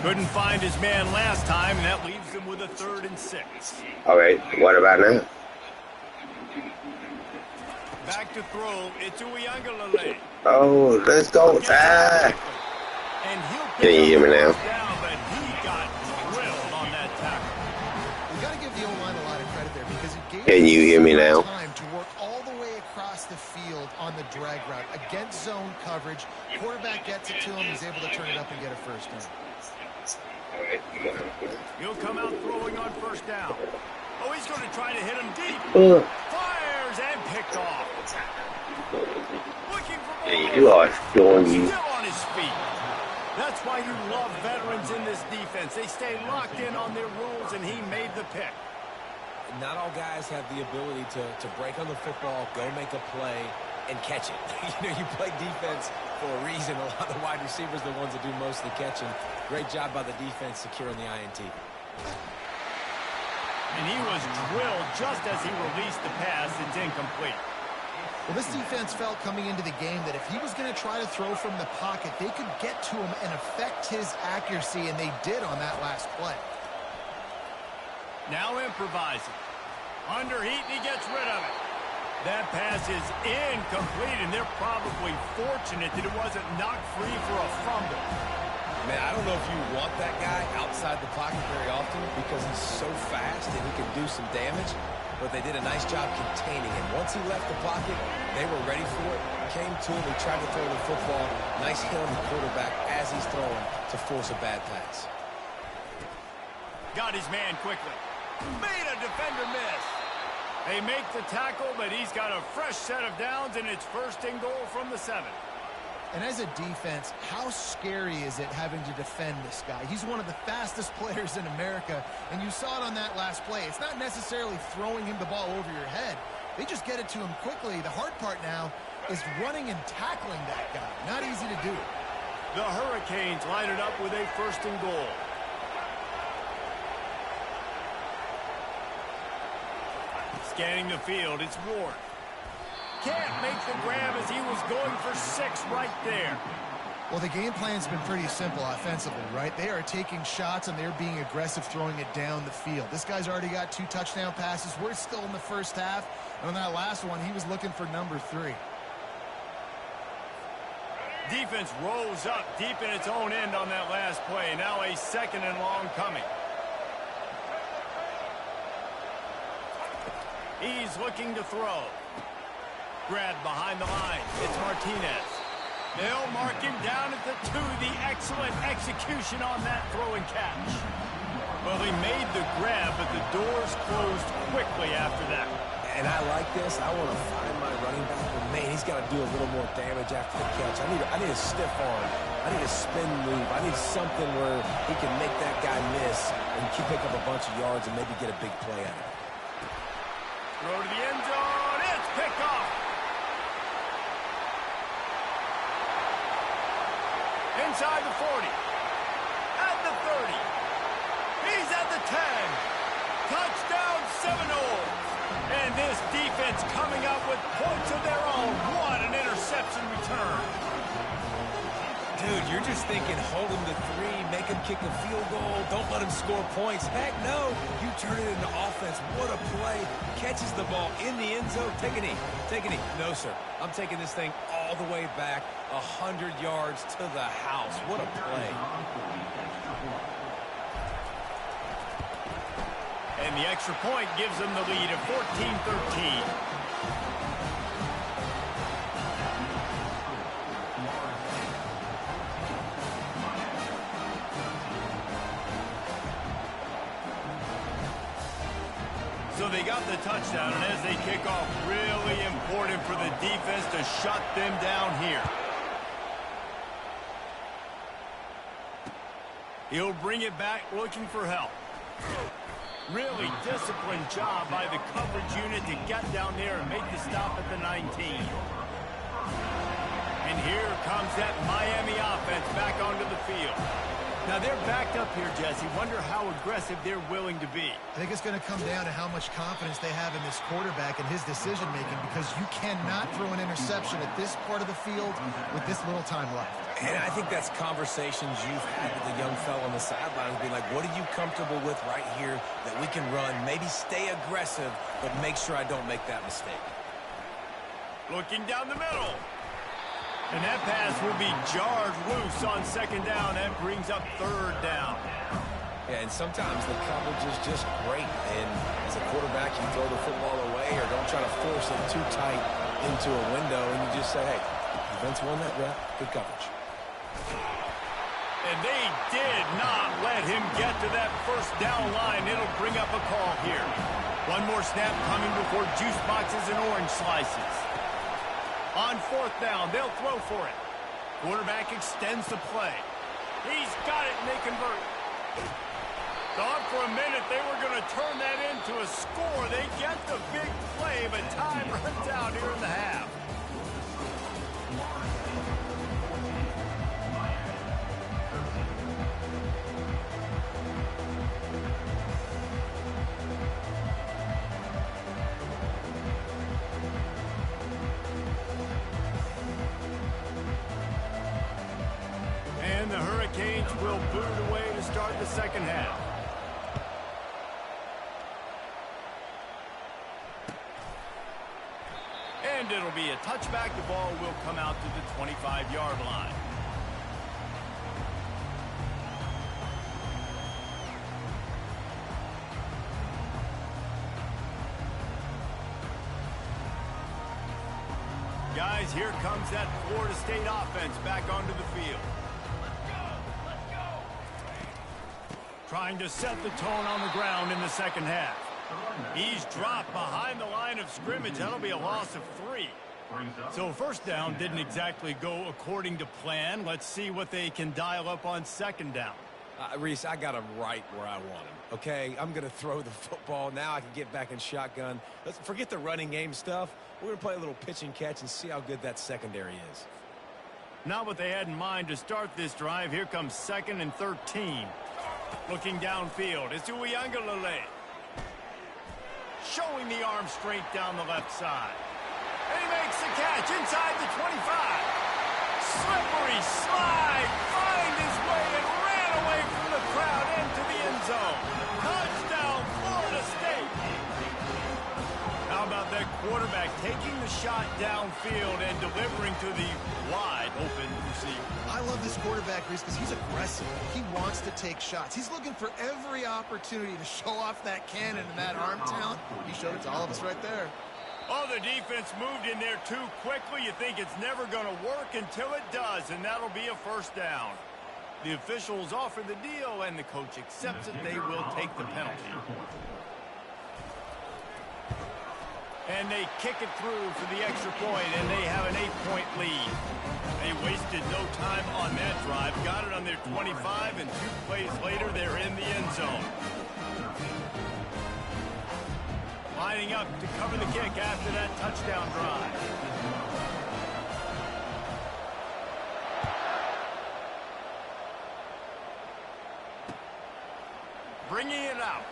Couldn't find his man last time, and that leaves him with a 3rd and 6. All right, what about now? Back to throw. It's Uiagalelei. Oh, let's go. And he'll Can you hear me now? Down, but he got drilled on that tackle. We got to give the O-line a lot of credit there because he gave Can you hear me now? time to work all the way across the field on the drag route against zone coverage. Quarterback gets it to him. He's able to turn it up and get a first down. He'll come out throwing on first down. Oh, he's going to try to hit him deep. Fires and picked off. Looking for more. You are doing you. Still on his feet. That's why you love veterans in this defense. They stay locked in on their rules, and he made the pick. Not all guys have the ability to break on the football, go make a play, and catch it. You play defense for a reason. A lot of the wide receivers are the ones that do most of the catching. Great job by the defense securing the INT. And he was drilled just as he released the pass. It's incomplete. Well, this defense felt coming into the game that if he was going to try to throw from the pocket, they could get to him and affect his accuracy, and they did on that last play. Now improvising. Under heat, and he gets rid of it. That pass is incomplete, and they're probably fortunate that it wasn't knocked free for a fumble. Man, I don't know if you want that guy outside the pocket very often because he's so fast and he can do some damage, but they did a nice job containing him. Once he left the pocket, they were ready for it, came to him, he tried to throw the football. Nice hit on the quarterback as he's throwing to force a bad pass. Got his man quickly. Made a defender miss. They make the tackle, but he's got a fresh set of downs, and it's first and goal from the 7. And as a defense, how scary is it having to defend this guy? He's one of the fastest players in America, and you saw it on that last play. It's not necessarily throwing him the ball over your head. They just get it to him quickly. The hard part now is running and tackling that guy. Not easy to do. The Hurricanes line it up with a first and goal. Scanning the field, it's Ward. Can't make the grab as he was going for 6 right there. Well, the game plan's been pretty simple offensively, right? They are taking shots, and they're being aggressive throwing it down the field. This guy's already got 2 touchdown passes. We're still in the first half. And on that last one, he was looking for number 3. Defense rolls up deep in its own end on that last play. Now a 2nd and long coming. He's looking to throw. Grabbed behind the line. It's Martinez. They'll mark him down at the 2. The excellent execution on that throw and catch. Well, he made the grab, but the doors closed quickly after that. And I like this. I want to find my running back, but man, he's got to do a little more damage after the catch. I need a stiff arm. I need a spin move. I need something where he can make that guy miss and pick up a bunch of yards and maybe get a big play out of it. Throw to the end zone. It's picked off. Inside the 40. At the 30. He's at the 10. Touchdown Seminoles. And this defense coming up with points of their own. What an interception return. Dude, you're just thinking hold him to 3, make him kick a field goal, don't let him score points. Heck no, you turn it into offense. What a play. Catches the ball in the end zone. Take a knee. Take a knee. No, sir. I'm taking this thing all the way back 100 yards to the house. What a play. And the extra point gives them the lead of 14-13. So they got the touchdown, and as they kick off, really important for the defense to shut them down here. He'll bring it back looking for help. Really disciplined job by the coverage unit to get down there and make the stop at the 19. And here comes that Miami offense back onto the field. Now they're backed up here, Jesse. Wonder how aggressive they're willing to be. I think it's going to come down to how much confidence they have in this quarterback and his decision-making, because you cannot throw an interception at this part of the field with this little time left. And I think that's conversations you've had with the young fella on the sidelines, being like, what are you comfortable with right here that we can run? Maybe stay aggressive, but make sure I don't make that mistake. Looking down the middle. And that pass will be jarred loose on 2nd down. That brings up 3rd down. Yeah, and sometimes the coverage is just great. And as a quarterback, you throw the football away or don't try to force it too tight into a window, and you just say, hey, defense won that rep, good coverage. And they did not let him get to that 1st down line. It'll bring up a call here. One more snap coming before juice boxes and orange slices. On 4th down, they'll throw for it. Quarterback extends the play. He's got it, and they convert. Thought for a minute they were going to turn that into a score. They get the big play, but time runs out here in the half. will boot it away to start the second half. And it'll be a touchback. The ball will come out to the 25-yard line. Guys, here comes that Florida State offense back onto the field. Let's go. Trying to set the tone on the ground in the second half. He's dropped behind the line of scrimmage. That'll be a loss of 3. So first down didn't exactly go according to plan. Let's see what they can dial up on second down. Reese, I got him right where I want him, okay? I'm going to throw the football. Now I can get back in shotgun. Let's forget the running game stuff. We're going to play a little pitch and catch and see how good that secondary is. Not what they had in mind to start this drive. Here comes 2nd and 13. Looking downfield, it's Uiagalelei. Showing the arm strength down the left side. And he makes the catch inside the 25. Slippery slide. Find his way and ran away from the crowd into the end zone. Touchdown, Florida State. How about that quarterback taking the shot downfield and delivering to the wide open receiver? I love this quarterback, Reese, because he's aggressive. He wants to take shots. He's looking for every opportunity to show off that cannon and that arm talent. He showed it to all of us right there. Oh, the defense moved in there too quickly. You think it's never going to work until it does, and that'll be a first down. The officials offer the deal, and the coach accepts it. They will take the penalty. And they kick it through for the extra point, and they have an 8-point lead. They wasted no time on that drive. Got it on their 25, and 2 plays later, they're in the end zone. Lining up to cover the kick after that touchdown drive. Bringing it out.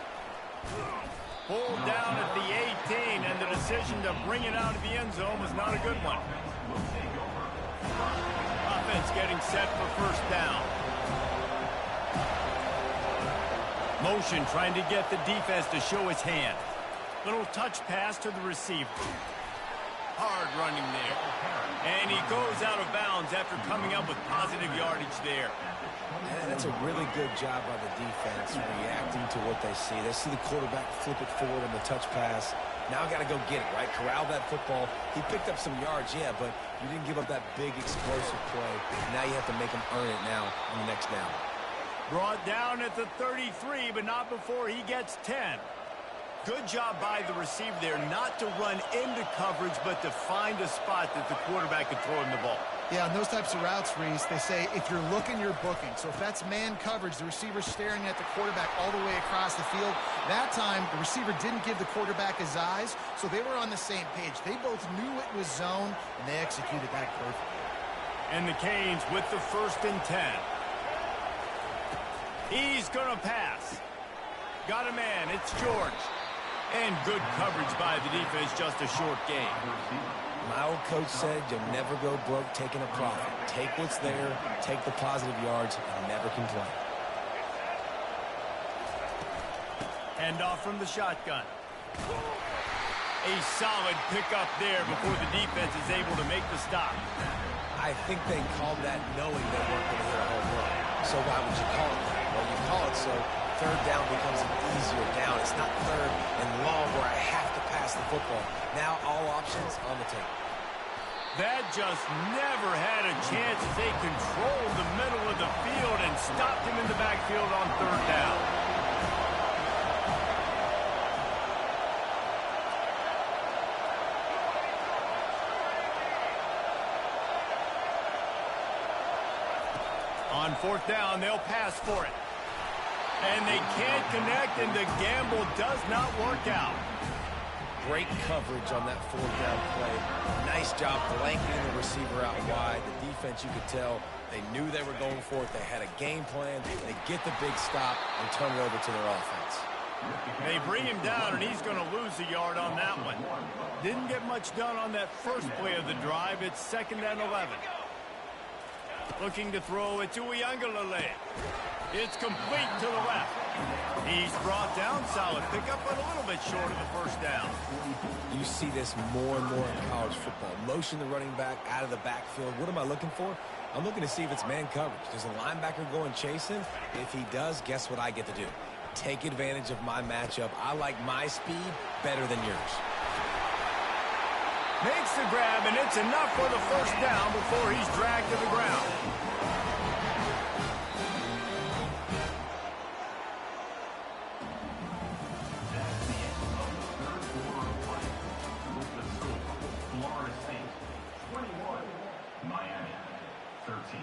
Pulled down at the 18, and the decision to bring it out of the end zone was not a good one. Offense getting set for first down. Motion trying to get the defense to show his hand. Little touch pass to the receiver. Hard running there. And he goes out of bounds after coming up with positive yardage there. Man, that's a really good job by the defense reacting to what they see. They see the quarterback flip it forward on the touch pass. Now got to go get it, right? Corral that football. He picked up some yards, yeah, but you didn't give up that big explosive play. Now you have to make him earn it now on the next down. Brought down at the 33, but not before he gets 10. Good job by the receiver there not to run into coverage, but to find a spot that the quarterback could throw him the ball. Yeah, on those types of routes, Reese, they say if you're looking, you're booking. So if that's man coverage, the receiver's staring at the quarterback all the way across the field. That time, the receiver didn't give the quarterback his eyes, so they were on the same page. They both knew it was zone, and they executed that perfectly. And the Canes with the 1st and 10. He's going to pass. Got a man. It's George. And good coverage by the defense, just a short game. My old coach said you'll never go broke taking a profit. Take what's there, take the positive yards, and never complain. Handoff from the shotgun. A solid pickup there before the defense is able to make the stop. I think they called that knowing they weren't going to hit a home run. So why would you call it that? Well, you call it so third down becomes an easier down. It's not third and long where I have to pass the football. Now all options on the table. That just never had a chance as they controlled the middle of the field and stopped him in the backfield on third down. On fourth down, they'll pass for it. And they can't connect, and the gamble does not work out. Great coverage on that fourth down play. Nice job blanketing the receiver out wide. The defense, you could tell, they knew they were going for it. They had a game plan. They get the big stop and turn it over to their offense. They bring him down, and he's going to lose a yard on that one. Didn't get much done on that first play of the drive. It's 2nd and 11. Looking to throw it to Uiagalelei. It's complete to the left. He's brought down. Solid pickup, but a little bit short of the first down. You see this more and more in college football. Motion the running back out of the backfield. What am I looking for? I'm looking to see if it's man coverage. Does the linebacker go and chase him? If he does, guess what I get to do? Take advantage of my matchup. I like my speed better than yours. Makes the grab, and it's enough for the first down before he's dragged to the ground. That's the end of the third quarter of play. With the score, Florida State 21, Miami 13.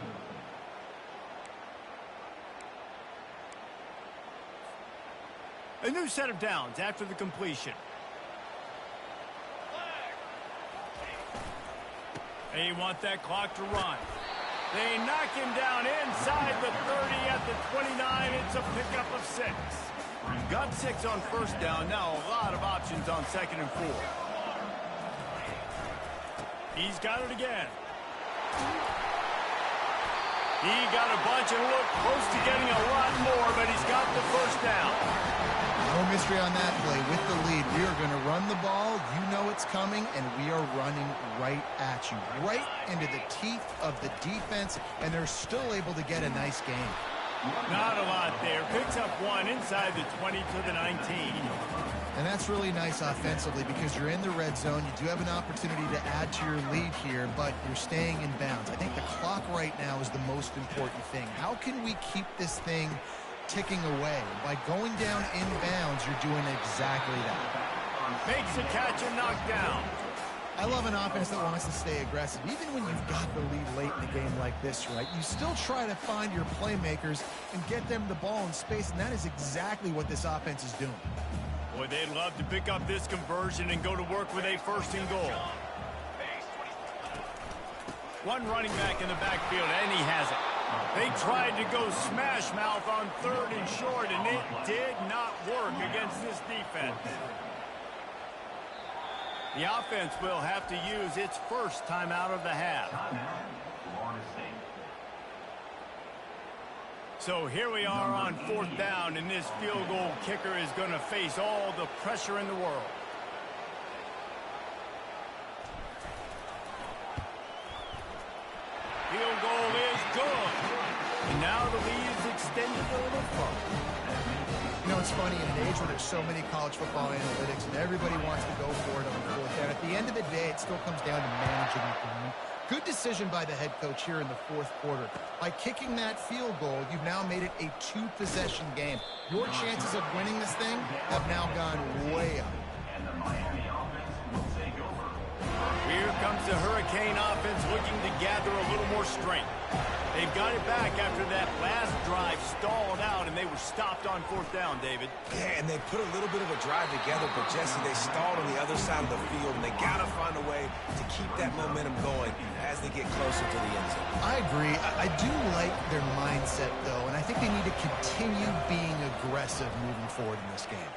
A new set of downs after the completion. They want that clock to run. They knock him down inside the 30 at the 29. It's a pickup of 6. Got 6 on first down. Now a lot of options on 2nd and 4. He's got it again. He got a bunch and looked close to getting a lot more, but he's got the first down. No mystery on that play. With the lead, we are going to run the ball. You know it's coming, and we are running right at you, right into the teeth of the defense, and they're still able to get a nice game. Not a lot there. Picks up 1 inside the 20 to the 19. And that's really nice offensively because you're in the red zone. You do have an opportunity to add to your lead here, but you're staying in bounds. I think the clock right now is the most important thing. How can we keep this thing ticking away? By going down in bounds, you're doing exactly that. Makes the catch and knocked down. I love an offense that wants to stay aggressive. Even when you've got the lead late in a game like this, right, you still try to find your playmakers and get them the ball in space, and that is exactly what this offense is doing. Boy, they'd love to pick up this conversion and go to work with a 1st and goal. One running back in the backfield, and he has it. They tried to go smash mouth on 3rd and short, and it did not work against this defense. The offense will have to use its first timeout of the half. Florida State. So here we are on 4th down, and this field goal kicker is going to face all the pressure in the world. Field goal is good. And now the lead is extended a little further. You know, it's funny, in an age where there's so many college football analytics and everybody wants to go for it on 4th down, at the end of the day, it still comes down to managing the game. Good decision by the head coach here in the 4th quarter. By kicking that field goal, you've now made it a 2-possession game. Your chances of winning this thing have now gone way up. And the Miami offense will take over. Here comes the Hurricane offense looking to gather a little more strength. They've got it back after that last drive stalled out, and they were stopped on 4th down, David. Yeah, and they put a little bit of a drive together, but Jesse, they stalled on the other side of the field, and they got to find a way to keep that momentum going as they get closer to the end zone. I agree. I do like their mindset, though, and I think they need to continue being aggressive moving forward in this game.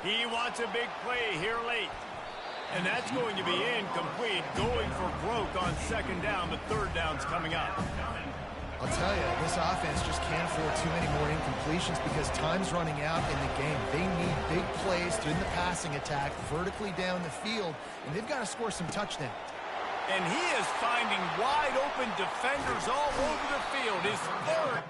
He wants a big play here late. And that's going to be incomplete, going for broke on 2nd down, but 3rd down's coming up. I'll tell you, this offense just can't afford too many more incompletions because time's running out in the game. They need big plays in the passing attack, vertically down the field, and they've got to score some touchdowns. And he is finding wide open defenders all over the field. His 3rd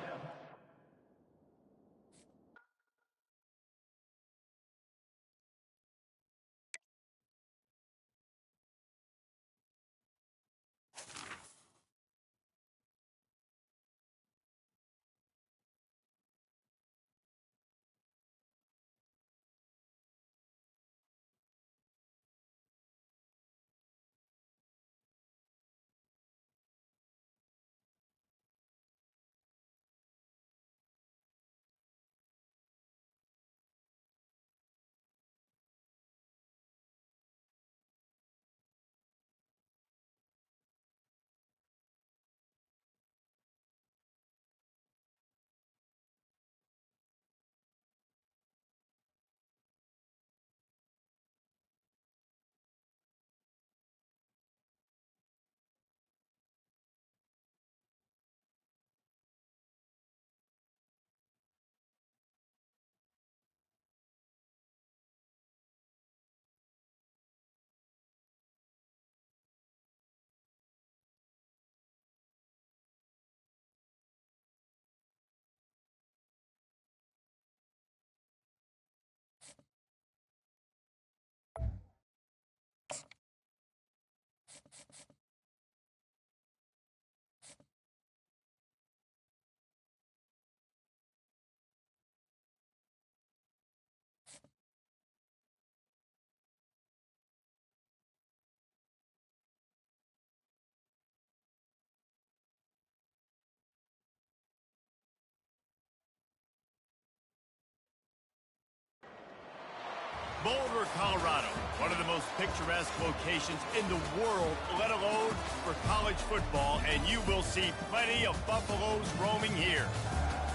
Boulder, Colorado, one of the most picturesque locations in the world, let alone for college football, and you will see plenty of Buffaloes roaming here.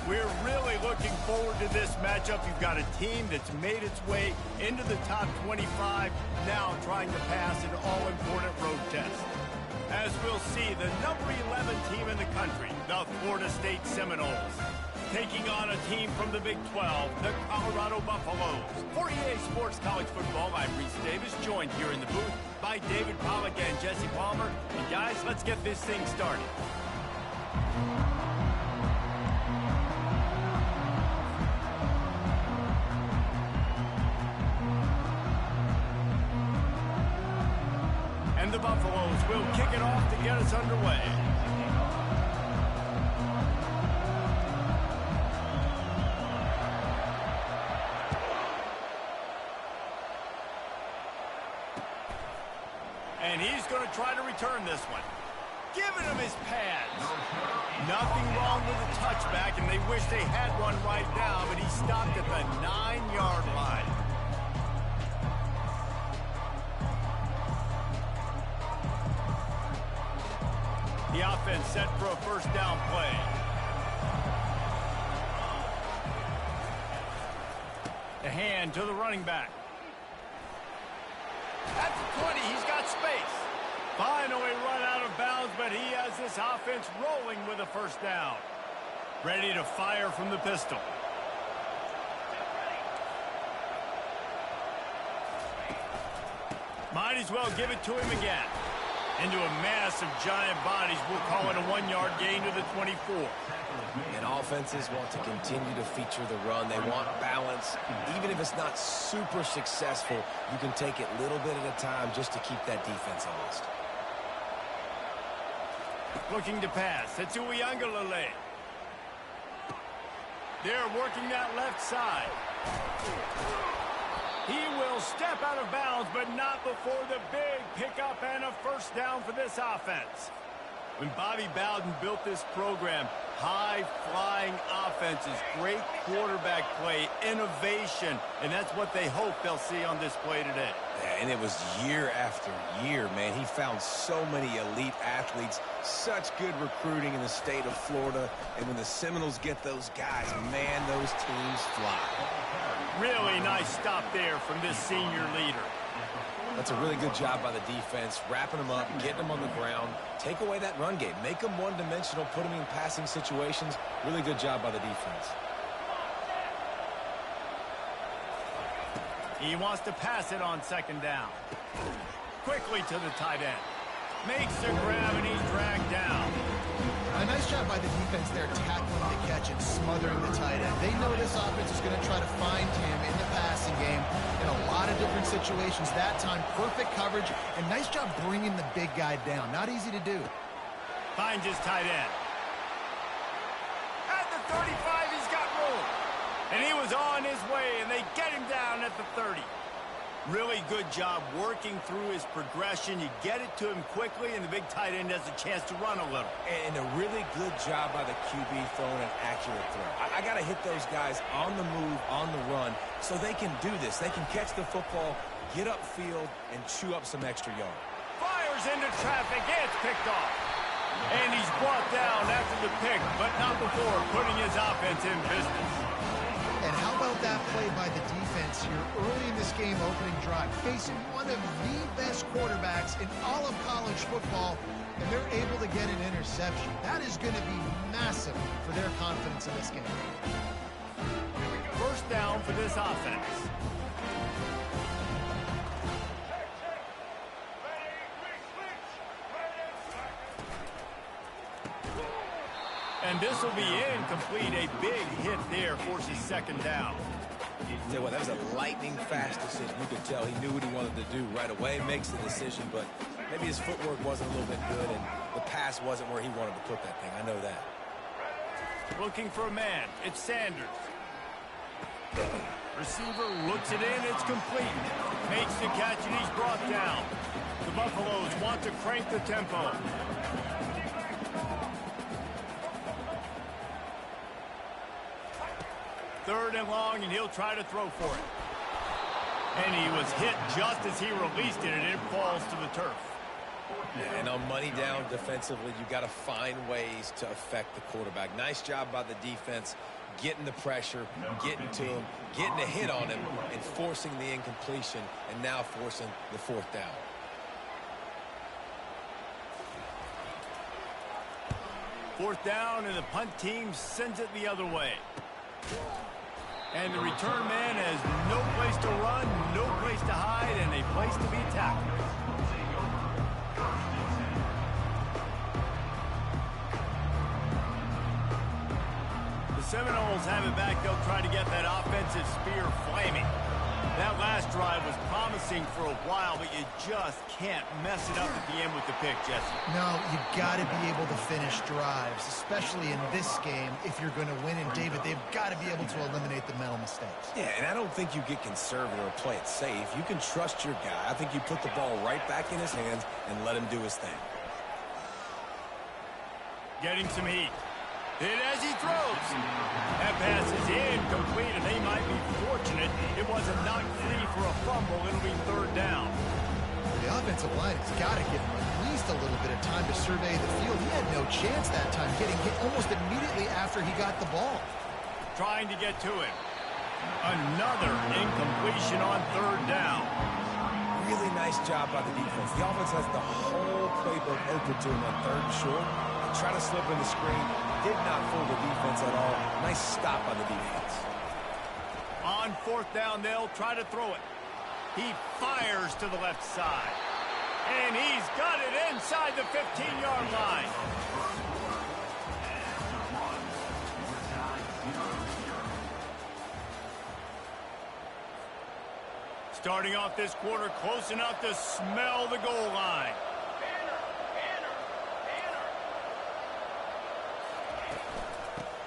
We're really looking forward to this matchup. You've got a team that's made its way into the top 25, now trying to pass an all-important road test. As we'll see, the number 11 team in the country, the Florida State Seminoles, taking on a team from the Big 12, the Colorado Buffaloes. For EA Sports College Football, I'm Reese Davis, joined here in the booth by David Pollack and Jesse Palmer. And guys, let's get this thing started. And the Buffaloes will kick it off to get us underway. And he's going to try to return this one. Giving him his pads. Nothing wrong with the touchback, and they wish they had one right now, but he stopped at the 9-yard line. The offense set for a first down play. The hand to the running back. At the 20, he's got space. Finally run out of bounds, but he has this offense rolling with a first down. Ready to fire from the pistol. Might as well give it to him again. Into a mass of giant bodies. We'll call it a 1-yard gain to the 24. And offenses want to continue to feature the run. They want balance. Even if it's not super successful, you can take it little bit at a time just to keep that defense honest. Looking to pass. It's Uiagalelei. They're working that left side. He will step out of bounds, but not before the big pickup and a first down for this offense. When Bobby Bowden built this program, high-flying offenses, great quarterback play, innovation, and that's what they hope they'll see on display today. Yeah, and it was year after year, man. He found so many elite athletes, such good recruiting in the state of Florida, and when the Seminoles get those guys, man, those teams fly. Really nice stop there from this senior leader. That's a really good job by the defense, wrapping them up, getting them on the ground, take away that run game, make them one-dimensional, put them in passing situations. Really good job by the defense. He wants to pass it on second down. Quickly to the tight end. Makes the grab, and he's dragged down. A nice job by the defense there, tackling the catch and smothering the tight end. They know this offense is going to try to find him in the passing game in a lot of different situations. That time, perfect coverage, and nice job bringing the big guy down. Not easy to do. Finds his tight end. At the 35, he's got room. And he was on his way, and they get him down at the 30. Really good job working through his progression. You get it to him quickly, and the big tight end has a chance to run a little. And a really good job by the QB throwing an accurate throw. I got to hit those guys on the move, on the run, so they can do this. They can catch the football, get upfield, and chew up some extra yards. Fires into traffic. It's picked off. And he's brought down after the pick, but not before putting his offense in business. And how about that play by the defense here early in this game opening drive, facing one of the best quarterbacks in all of college football, and they're able to get an interception. That is going to be massive for their confidence in this game. First down for this offense. And this will be incomplete. A big hit there forces second down. Tell you what, that was a lightning-fast decision. You could tell he knew what he wanted to do right away, makes the decision, but maybe his footwork wasn't a little bit good, and the pass wasn't where he wanted to put that thing. I know that. Looking for a man. It's Sanders. Receiver looks it in. It's complete. Makes the catch, and he's brought down. The Buffaloes want to crank the tempo. Third and long, and he'll try to throw for it. And he was hit just as he released it, and it falls to the turf. Yeah, and on money down defensively, you got to find ways to affect the quarterback. Nice job by the defense, getting the pressure, getting to him, getting a hit on him, and forcing the incompletion, and now forcing the fourth down. Fourth down, and the punt team sends it the other way. And the return man has no place to run, no place to hide, and a place to be tackled. The Seminoles have it back. They'll try to get that offensive spear flaming. That last drive was promising for a while, but you just can't mess it up at the end with the pick, Jesse. No, you got to be able to finish drives, especially in this game if you're going to win. And, David, they've got to be able to eliminate the mental mistakes. Yeah, and I don't think you get conservative or play it safe. You can trust your guy. I think you put the ball right back in his hands and let him do his thing. Getting some heat. Hit as he throws. That pass is incomplete, and they might be fortunate it wasn't knocked free for a fumble. It'll be third down. The offensive line has got to give him at least a little bit of time to survey the field. He had no chance that time, getting hit almost immediately after he got the ball. Trying to get to him. Another incompletion on third down. Really nice job by the defense. The offense has the whole playbook open to him on third and short. Try to slip in the screen. Did not fool the defense at all. Nice stop by the defense. On fourth down, they'll try to throw it. He fires to the left side. And he's got it inside the 15-yard line. Starting off this quarter close enough to smell the goal line.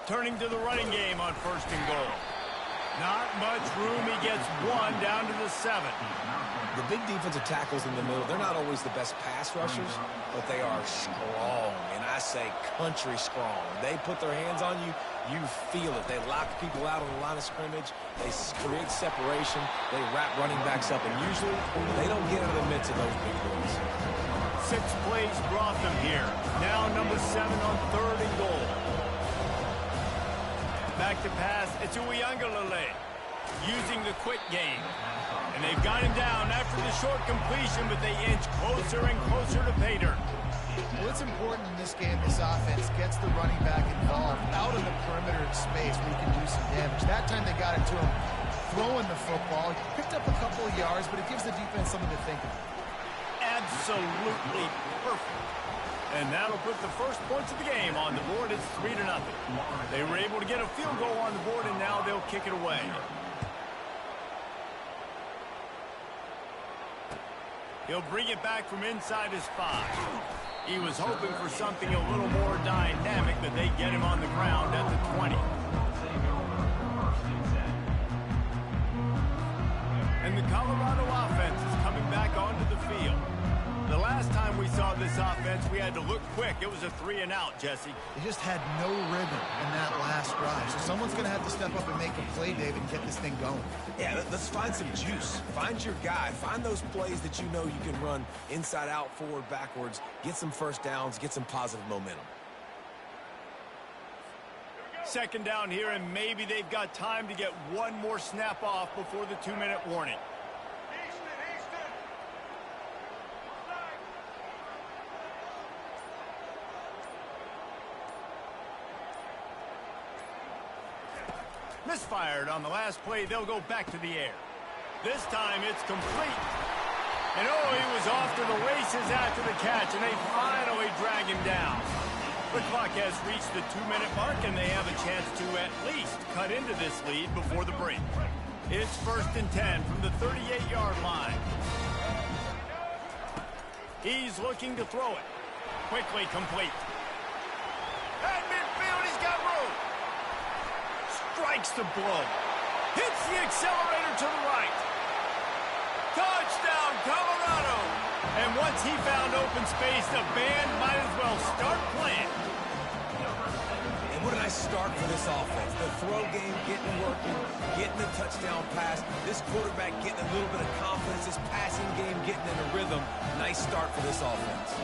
Turning to the running game on first and goal. Not much room. He gets one down to the 7. The big defensive tackles in the middle, they're not always the best pass rushers, but they are strong, and I say country strong. They put their hands on you, you feel it. They lock people out on the line of scrimmage. They create separation. They wrap running backs up, and usually they don't get out of the midst of those big boys. 6 plays brought them here. Now number 7 on third and goal. Back to pass, it's Uiagalelei using the quick game. And they've got him down after the short completion, but they inch closer and closer to pay dirt. Well, it's important in this game, this offense gets the running back involved out in the perimeter space where he can do some damage. That time they got it to him throwing the football. He picked up a couple of yards, but it gives the defense something to think about. Absolutely perfect. And that'll put the first points of the game on the board. It's 3-0. They were able to get a field goal on the board, and now they'll kick it away. He'll bring it back from inside his 5. He was hoping for something a little more dynamic, but they get him on the ground at the 20. And the Colorado offense is coming back onto the field. The last time we saw this offense, we had to look quick. It was a 3-and-out, Jesse. They just had no rhythm in that last drive. So someone's going to have to step up and make a play, David, and get this thing going. Yeah, let's find some juice. Find your guy. Find those plays that you know you can run inside out, forward, backwards. Get some first downs. Get some positive momentum. Second down here, and maybe they've got time to get one more snap off before the 2-minute warning. Misfired on the last play. They'll go back to the air. This time it's complete. And oh, he was off to the races after the catch, and they finally drag him down. The clock has reached the 2-minute mark, and they have a chance to at least cut into this lead before the break. It's 1st and 10 from the 38-yard line. He's looking to throw it. Quickly complete. At midfield, he's got room. Strikes the blow. Hits the accelerator to the right. Touchdown, Colorado. And once he found open space, the band might as well start playing. And What a nice start for this offense. The throw game getting working, getting the touchdown pass. This quarterback getting a little bit of confidence. This passing game getting in a rhythm. Nice start for this offense.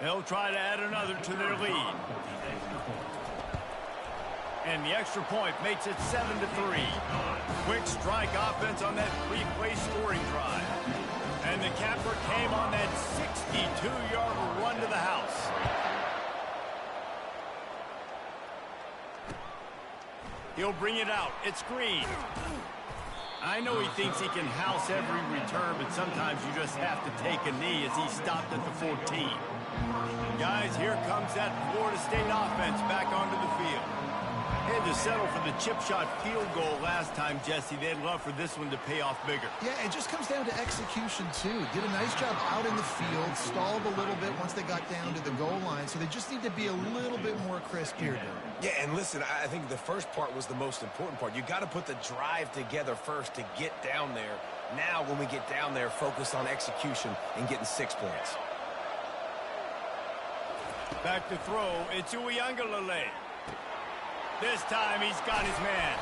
They'll try to add another to their lead. And the extra point makes it 7-3. Quick strike offense on that three-play scoring drive. And the capper came on that 62-yard run to the house. He'll bring it out. It's Green. I know he thinks he can house every return, but sometimes you just have to take a knee as he stopped at the 14. Guys, here comes that Florida State offense back onto the field. They had to settle for the chip shot field goal last time, Jesse. They'd love for this one to pay off bigger. Yeah, it just comes down to execution, too. Did a nice job out in the field, stalled a little bit once they got down to the goal line, so they just need to be a little bit more crisp here. Yeah, and listen, I think the first part was the most important part. You got to put the drive together first to get down there. Now, when we get down there, focus on execution and getting 6 points. Back to throw, it's Uiagalelei. This time he's got his man.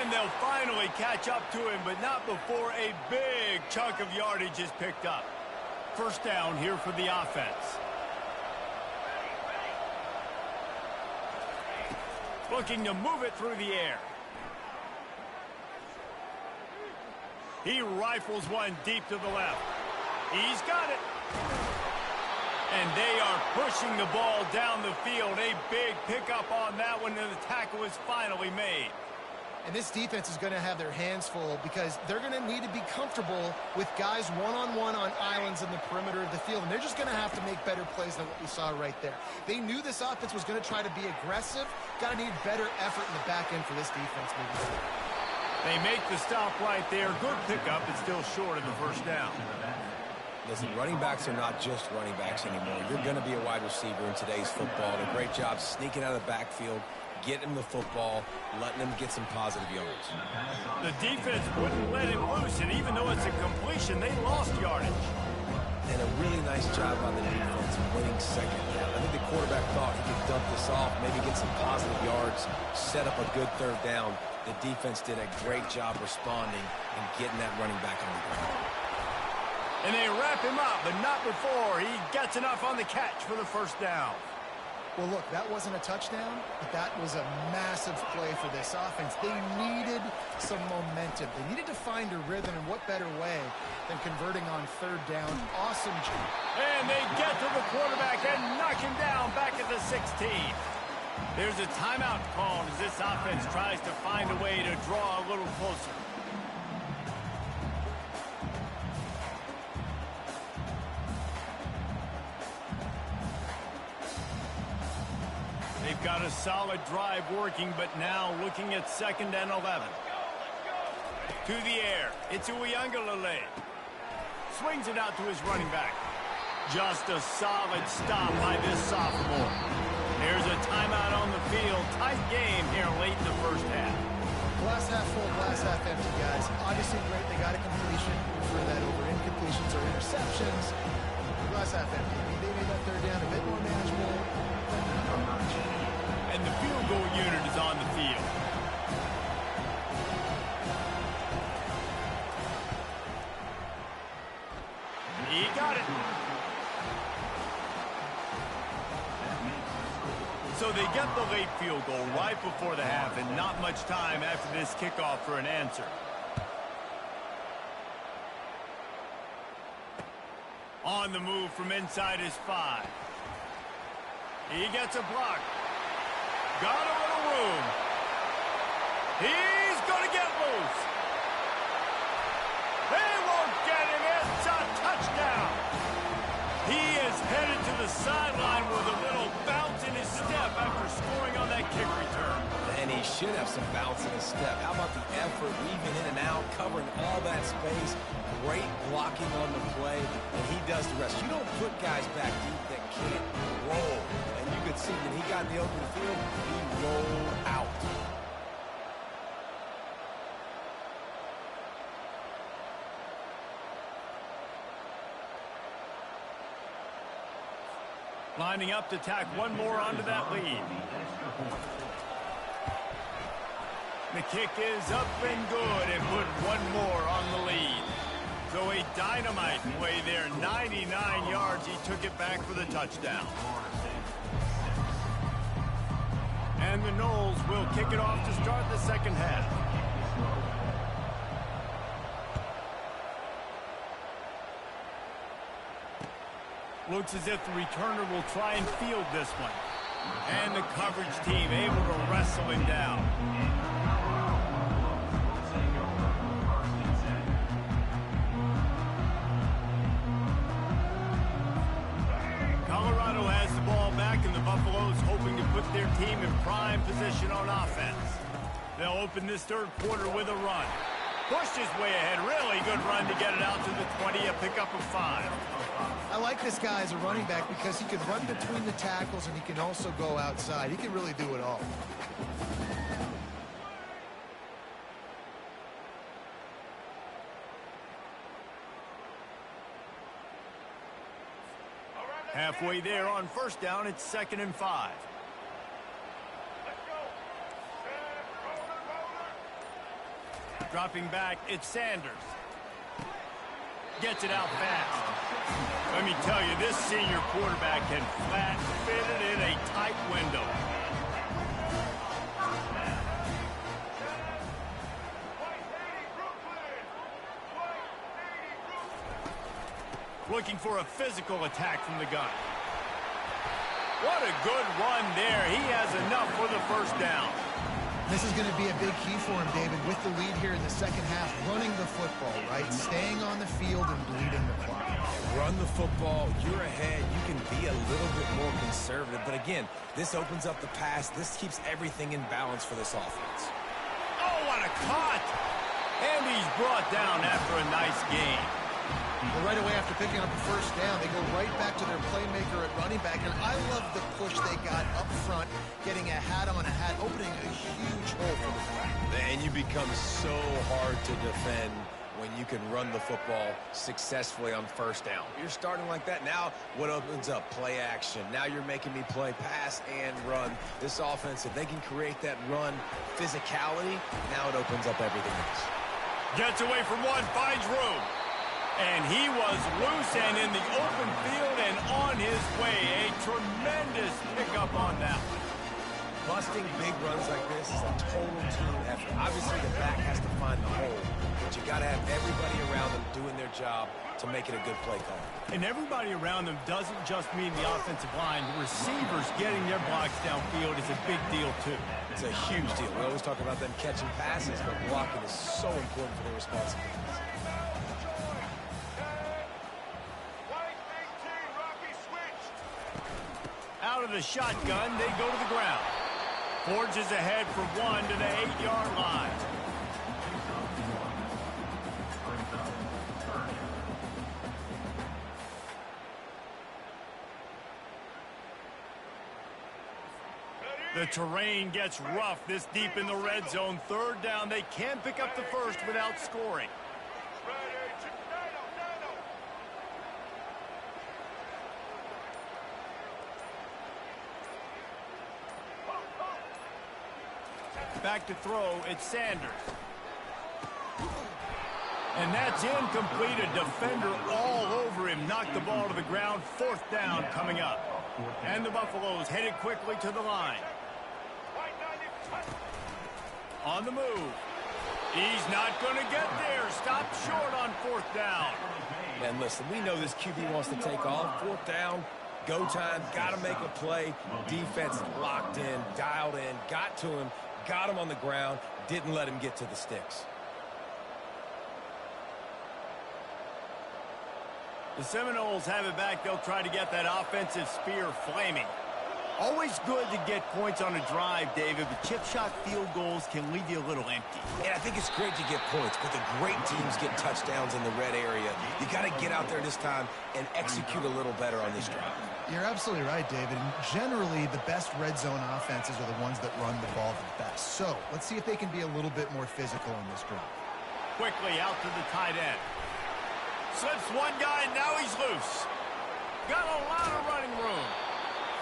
And they'll finally catch up to him, but not before a big chunk of yardage is picked up. First down here for the offense. Looking to move it through the air. He rifles one deep to the left. He's got it. And they are pushing the ball down the field. A big pickup on that one, and the tackle is finally made. And this defense is going to have their hands full because they're going to need to be comfortable with guys one-on-one on islands in the perimeter of the field. And they're just going to have to make better plays than what we saw right there. They knew this offense was going to try to be aggressive. Got to need better effort in the back end for this defense moving forward. They make the stop right there. Good pickup, but still short of the first down. Listen, running backs are not just running backs anymore. You're going to be a wide receiver in today's football. A great job sneaking out of the backfield, getting him the football, letting him get some positive yards. The defense wouldn't let him loose, and even though it's a completion, they lost yardage. And a really nice job by the defense winning second down. I think the quarterback thought he could dump this off, maybe get some positive yards, set up a good third down. The defense did a great job responding and getting that running back on the ground. And they wrap him up, but not before he gets enough on the catch for the first down. Well, look, that wasn't a touchdown, but that was a massive play for this offense. They needed some momentum. They needed to find a rhythm, and what better way than converting on third down. Awesome job. And they get to the quarterback and knock him down back at the 16. There's a timeout called as this offense tries to find a way to draw a little closer. They've got a solid drive working, but now looking at 2nd and 11. To the air, it's Uiagalelei. Swings it out to his running back. Just a solid stop by this sophomore. There's a timeout on the field. Tight game here late in the first half. Glass half full, glass half empty, guys. Obviously great. They got a completion. Refer that over incompletions or interceptions. Glass half empty. I mean, they made that third down a bit more manageable. And the field goal unit is on the field. He got it. So they get the late field goal right before the half, and not much time after this kickoff for an answer. On the move from inside his 5. He gets a block. Got a little room. He's going to get loose. They won't get him. It's a touchdown. He is headed to the sideline with a little bounce in his step after scoring on that kick return. And he should have some bounce in his step. How about the effort, weaving in and out, covering all that space, great blocking on the play, and he does the rest. You don't put guys back deep that can't roll. And you could see when he got in the open field, he rolled out. Lining up to tack one more onto that lead. The kick is up and good and put one more on the lead. So a dynamite play there, 99 yards. He took it back for the touchdown. And the Noles will kick it off to start the second half. Looks as if the returner will try and field this one. And the coverage team able to wrestle him down. Colorado has the ball back, and the Buffaloes hoping to put their team in prime position on offense. They'll open this third quarter with a run. Pushed his way ahead. Really good run to get it out to the 20, a pickup of 5. I like this guy as a running back because he can run between the tackles and he can also go outside. He can really do it all. Halfway there on first down, it's 2nd and 5. Dropping back, it's Sanders. Gets it out fast. Let me tell you, this senior quarterback can flat fit it in a tight window. Looking for a physical attack from the gun. What a good run there. He has enough for the first down. This is going to be a big key for him, David, with the lead here in the second half, running the football, right? Staying on the field and bleeding the clock. Run the football, you're ahead, you can be a little bit more conservative. But again, this opens up the pass. This keeps everything in balance for this offense. Oh, what a cut! And he's brought down after a nice gain. Well, right away after picking up the first down, they go right back to their playmaker at running back. And I love the push they got up front, getting a hat on a hat, opening a huge hole for the play. And you become so hard to defend when you can run the football successfully on first down. You're starting like that. Now what opens up? Play action. Now you're making me play pass and run. This offense, if they can create that run physicality, now it opens up everything else. Gets away from one, finds room. And he was loose and in the open field and on his way. A tremendous pickup on that one. Busting big runs like this is a total team effort. Obviously, the back has to find the hole, but you got to have everybody around them doing their job to make it a good play call. And everybody around them doesn't just mean the offensive line. The receivers getting their blocks downfield is a big deal, too. It's a huge deal. We always talk about them catching passes, but blocking is so important for their responsibilities. Out of the shotgun, they go to the ground. Forges ahead for one to the 8-yard line. The terrain gets rough this deep in the red zone. Third down, they can pick up the first without scoring. Back to throw, it's Sanders. And that's incomplete. A defender all over him. Knocked the ball to the ground. Fourth down coming up. And the Buffaloes headed quickly to the line. On the move. He's not going to get there. Stopped short on fourth down. And listen, we know this QB wants to take off. Fourth down, go time, got to make a play. Defense locked in, dialed in, got to him. Got him on the ground, didn't let him get to the sticks. The Seminoles have it back. They'll try to get that offensive spear flaming. Always good to get points on a drive, David, but chip shot field goals can leave you a little empty. And I think it's great to get points, but the great teams get touchdowns in the red area. You got to get out there this time and execute a little better on this drive. You're absolutely right, David. And generally, the best red zone offenses are the ones that run the ball the best. So let's see if they can be a little bit more physical on this drive. Quickly out to the tight end. Slips one guy, now he's loose. Got a lot of running room.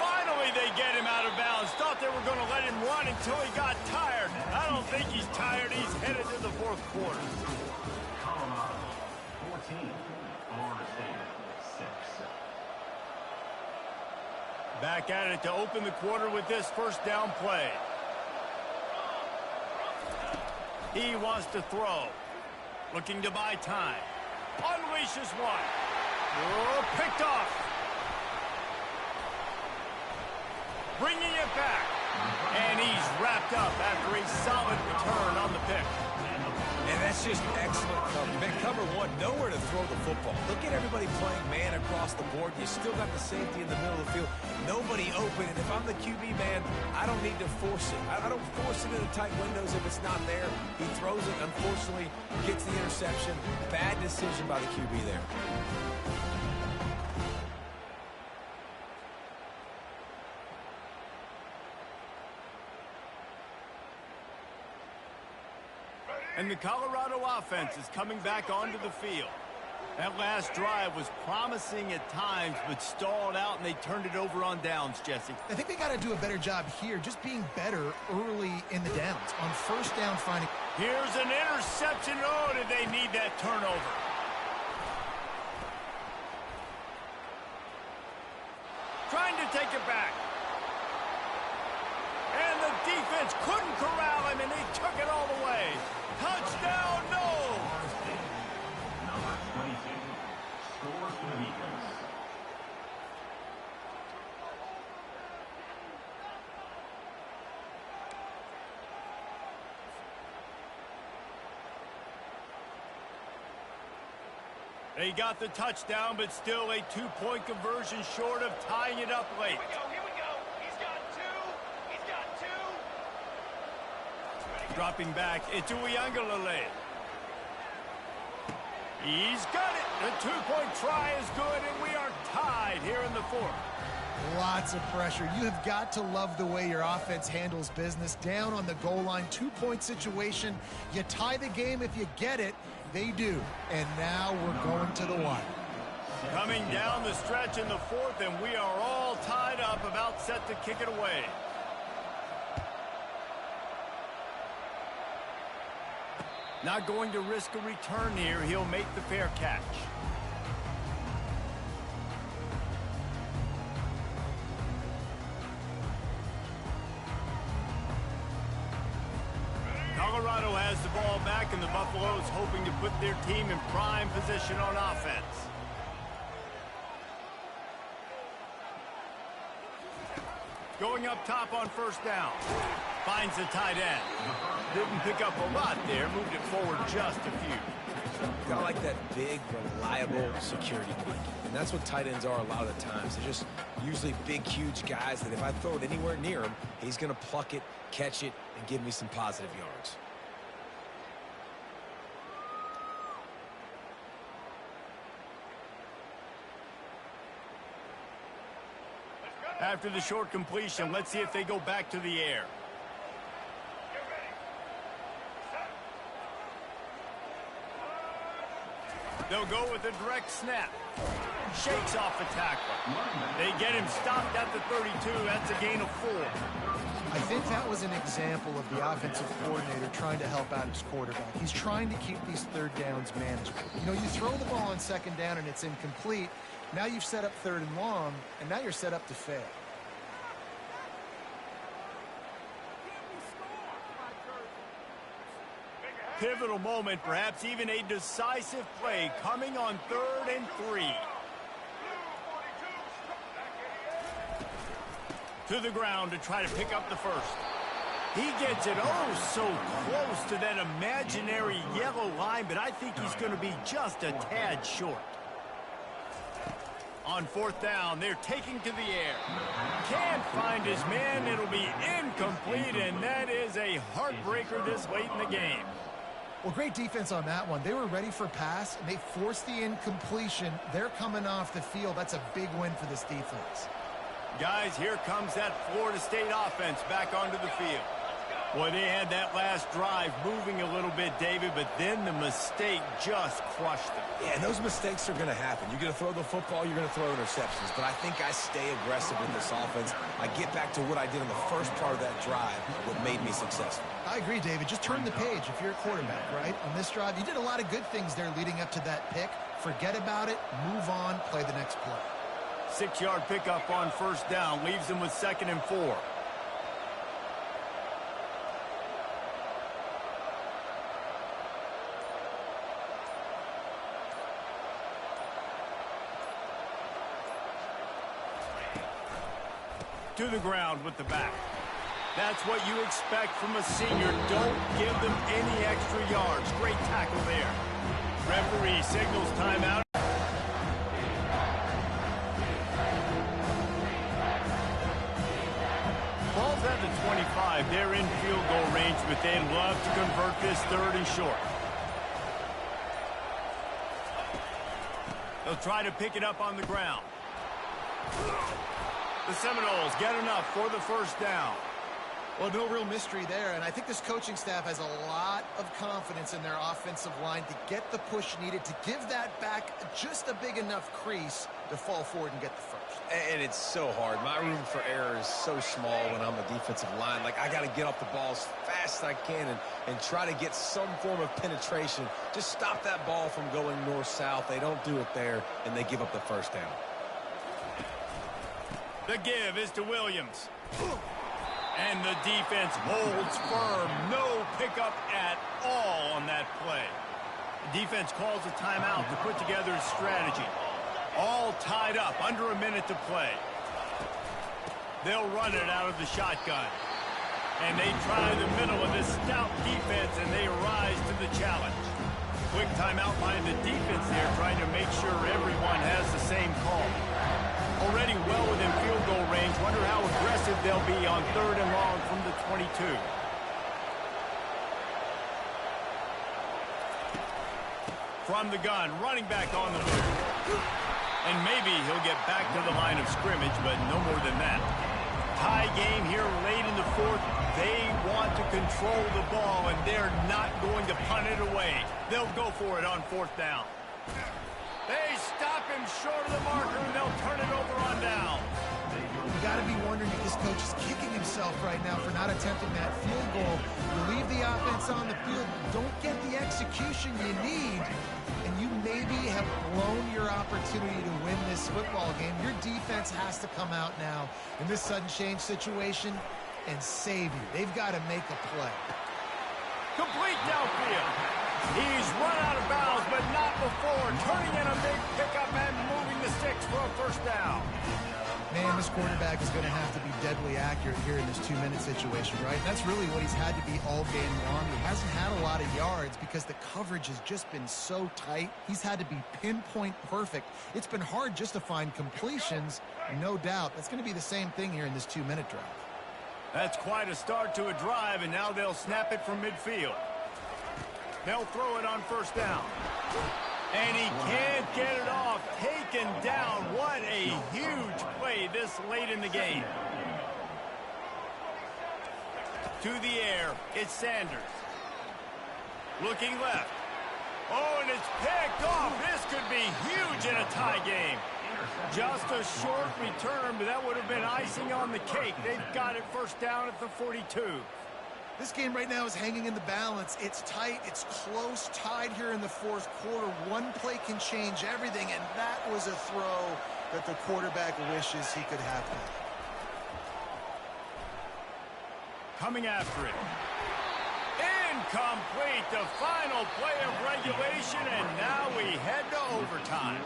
Finally, they get him out of bounds. Thought they were going to let him run until he got tired. I don't think he's tired. He's headed to the fourth quarter. Colorado 14, Florida State 6. Back at it to open the quarter with this first down play. He wants to throw. Looking to buy time. Unleashes one. Oh, picked off. Bringing it back. And he's wrapped up after a solid return on the pick. And that's just excellent cover. Man, cover one, nowhere to throw the football. Look at everybody playing man across the board. You still got the safety in the middle of the field. Nobody open. And if I'm the QB, man, I don't need to force it. I don't force it into tight windows if it's not there. He throws it, unfortunately, gets the interception. Bad decision by the QB there. And the Colorado offense is coming back onto the field. That last drive was promising at times, but stalled out, and they turned it over on downs, Jesse. I think they got to do a better job here, just being better early in the downs. On first down, finding... Here's an interception. Oh, did they need that turnover? Trying to take it back. And the defense couldn't corral him, and they took it all the way. Touchdown, no! Number 22 scores for the defense. They got the touchdown, but still a two-point conversion short of tying it up late. Here we go. He's got two. He's got two. Dropping back, it's Uiagalelei. He's got it. The two-point try is good, and we are tied here in the fourth. Lots of pressure. You have got to love the way your offense handles business. Down on the goal line, two-point situation. You tie the game if you get it. They do. And now we're going to the wire. Coming down the stretch in the fourth, and we are all tied up, about set to kick it away. Not going to risk a return here. He'll make the fair catch. Colorado has the ball back, and the Buffaloes hoping to put their team in prime position on offense. Going up top on first down. Finds the tight end. Didn't pick up a lot there. Moved it forward just a few. Got like that big, reliable security blanket. And that's what tight ends are a lot of the times. They're just usually big, huge guys that if I throw it anywhere near him, he's going to pluck it, catch it, and give me some positive yards. After the short completion, let's see if they go back to the air. They'll go with a direct snap. Shakes off the tackle. They get him stopped at the 32. That's a gain of 4. I think that was an example of the offensive coordinator trying to help out his quarterback. He's trying to keep these third downs manageable. You know, you throw the ball on second down and it's incomplete. Now you've set up third and long, and now you're set up to fail. Pivotal moment, perhaps even a decisive play coming on 3rd and 3. To the ground to try to pick up the first. He gets it so close to that imaginary yellow line, but I think he's going to be just a tad short. On fourth down, they're taking to the air. Can't find his man. It'll be incomplete, and that is a heartbreaker this late in the game. Well, great defense on that one. They were ready for pass, and they forced the incompletion. They're coming off the field. That's a big win for this defense. Guys, here comes that Florida State offense back onto the field. Boy, they had that last drive moving a little bit, David, but then the mistake just crushed them. Yeah, and those mistakes are going to happen. You're going to throw the football, you're going to throw interceptions. But I think I stay aggressive with this offense. I get back to what I did in the first part of that drive, what made me successful. I agree, David. Just turn the page if you're a quarterback, right? On this drive, you did a lot of good things there leading up to that pick. Forget about it, move on, play the next play. 6-yard pickup on first down, leaves them with 2nd and 4. To the ground with the back. That's what you expect from a senior. Don't give them any extra yards. Great tackle there. Referee signals timeout. Ball's at the 25. They're in field goal range, but they'd love to convert this 3rd and short. They'll try to pick it up on the ground. The Seminoles get enough for the first down. Well, no real mystery there, and I think this coaching staff has a lot of confidence in their offensive line to get the push needed to give that back just a big enough crease to fall forward and get the first. And it's so hard. My room for error is so small when I'm a defensive line. Like, I got to get off the ball as fast as I can and try to get some form of penetration. Just stop that ball from going north-south. They don't do it there, and they give up the first down. The give is to Williams. And the defense holds firm. No pickup at all on that play. The defense calls a timeout to put together a strategy. All tied up, under a minute to play. They'll run it out of the shotgun. And they try the middle of this stout defense, and they rise to the challenge. Quick timeout by the defense there, trying to make sure everyone has the same call. Already well within field goal range. Wonder how aggressive they'll be on 3rd and long from the 22. From the gun, running back on the move. And maybe he'll get back to the line of scrimmage, but no more than that. Tie game here late in the 4th. They want to control the ball, and they're not going to punt it away. They'll go for it on 4th down. They stop him short of the marker, and they'll turn it over on down. You got to be wondering if this coach is kicking himself right now for not attempting that field goal. You leave the offense on the field, don't get the execution you need, and you maybe have blown your opportunity to win this football game. Your defense has to come out now in this sudden change situation and save you. They've got to make a play. Complete downfield. He's run out of bounds, but not before. Turning in a big pickup and moving the sticks for a first down. Man, this quarterback is going to have to be deadly accurate here in this 2-minute situation, right? And that's really what he's had to be all game long. He hasn't had a lot of yards because the coverage has just been so tight. He's had to be pinpoint perfect. It's been hard just to find completions, no doubt. That's going to be the same thing here in this 2-minute drive. That's quite a start to a drive, and now they'll snap it from midfield. They'll throw it on first down. And he can't get it off. Taken down. What a huge play this late in the game. To the air, it's Sanders. Looking left. Oh, and it's picked off. This could be huge in a tie game. Just a short return, but that would have been icing on the cake. They've got it first down at the 42. This game right now is hanging in the balance. It's tight, it's close, tied here in the 4th quarter. One play can change everything, and that was a throw that the quarterback wishes he could have had. Coming after it. Incomplete, the final play of regulation, and now we head to overtime.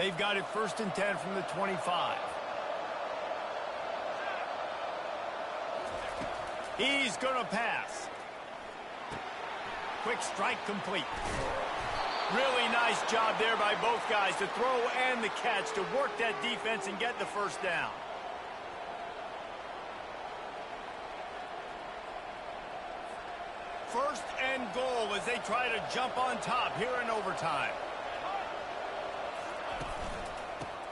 They've got it 1st and 10 from the 25. He's going to pass. Quick strike complete. Really nice job there by both guys to throw and the catch to work that defense and get the 1st down. First and goal as they try to jump on top here in overtime.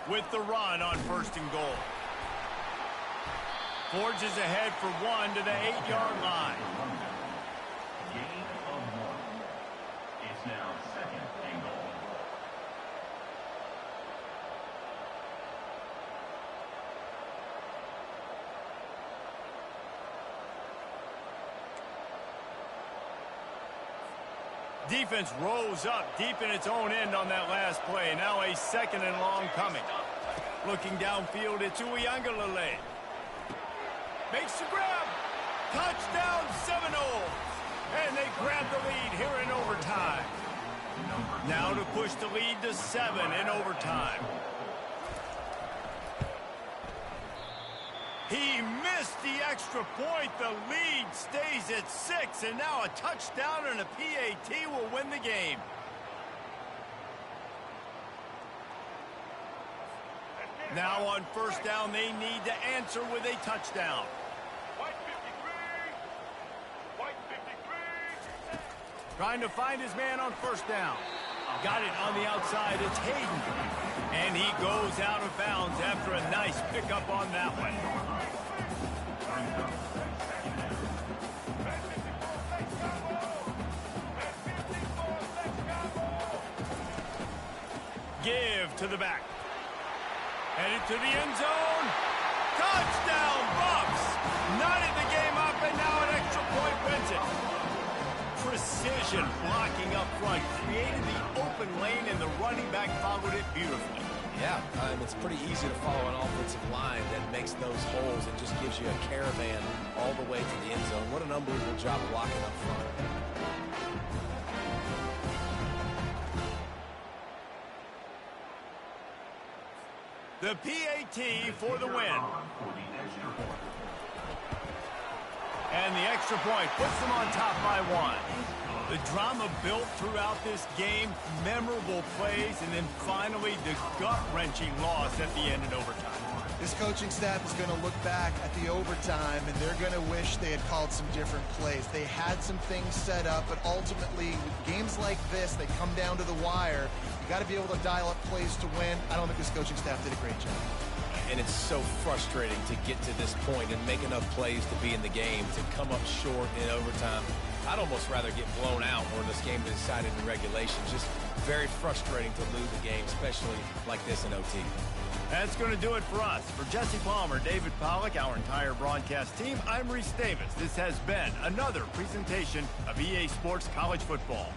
With the run on 1st and goal. Forges ahead for 1 to the 8-yard line. Gain of 1. It's now 2nd and goal. Defense rose up deep in its own end on that last play. Now a 2nd and long coming. Looking downfield, it's Uiagalelei. Makes the grab. Touchdown Seminoles. And they grab the lead here in overtime. Now to push the lead to 7 in overtime. He missed the extra point. The lead stays at 6, and now a touchdown and a PAT will win the game. Now on 1st down, they need to answer with a touchdown. White 53. White 53. Trying to find his man on 1st down. Got it on the outside. It's Hayden. And he goes out of bounds after a nice pickup on that one. Give to the back. Headed to the end zone. Touchdown, Bucks! Knotted the game up, and now an extra point wins it. Precision blocking up front. Created the open lane, and the running back followed it beautifully. Yeah, it's pretty easy to follow an offensive line that makes those holes and just gives you a caravan all the way to the end zone. What an unbelievable job blocking up front. The PAT for the win. And the extra point puts them on top by 1. The drama built throughout this game, memorable plays, and then finally the gut-wrenching loss at the end in overtime. This coaching staff is going to look back at the overtime, and they're going to wish they had called some different plays. They had some things set up, but ultimately, with games like this, they come down to the wire. You got to be able to dial up plays to win. I don't think this coaching staff did a great job. And it's so frustrating to get to this point and make enough plays to be in the game, to come up short in overtime. I'd almost rather get blown out where this game is decided in regulation. Just very frustrating to lose the game, especially like this in OT. That's going to do it for us. For Jesse Palmer, David Pollack, our entire broadcast team, I'm Reese Davis. This has been another presentation of EA Sports College Football.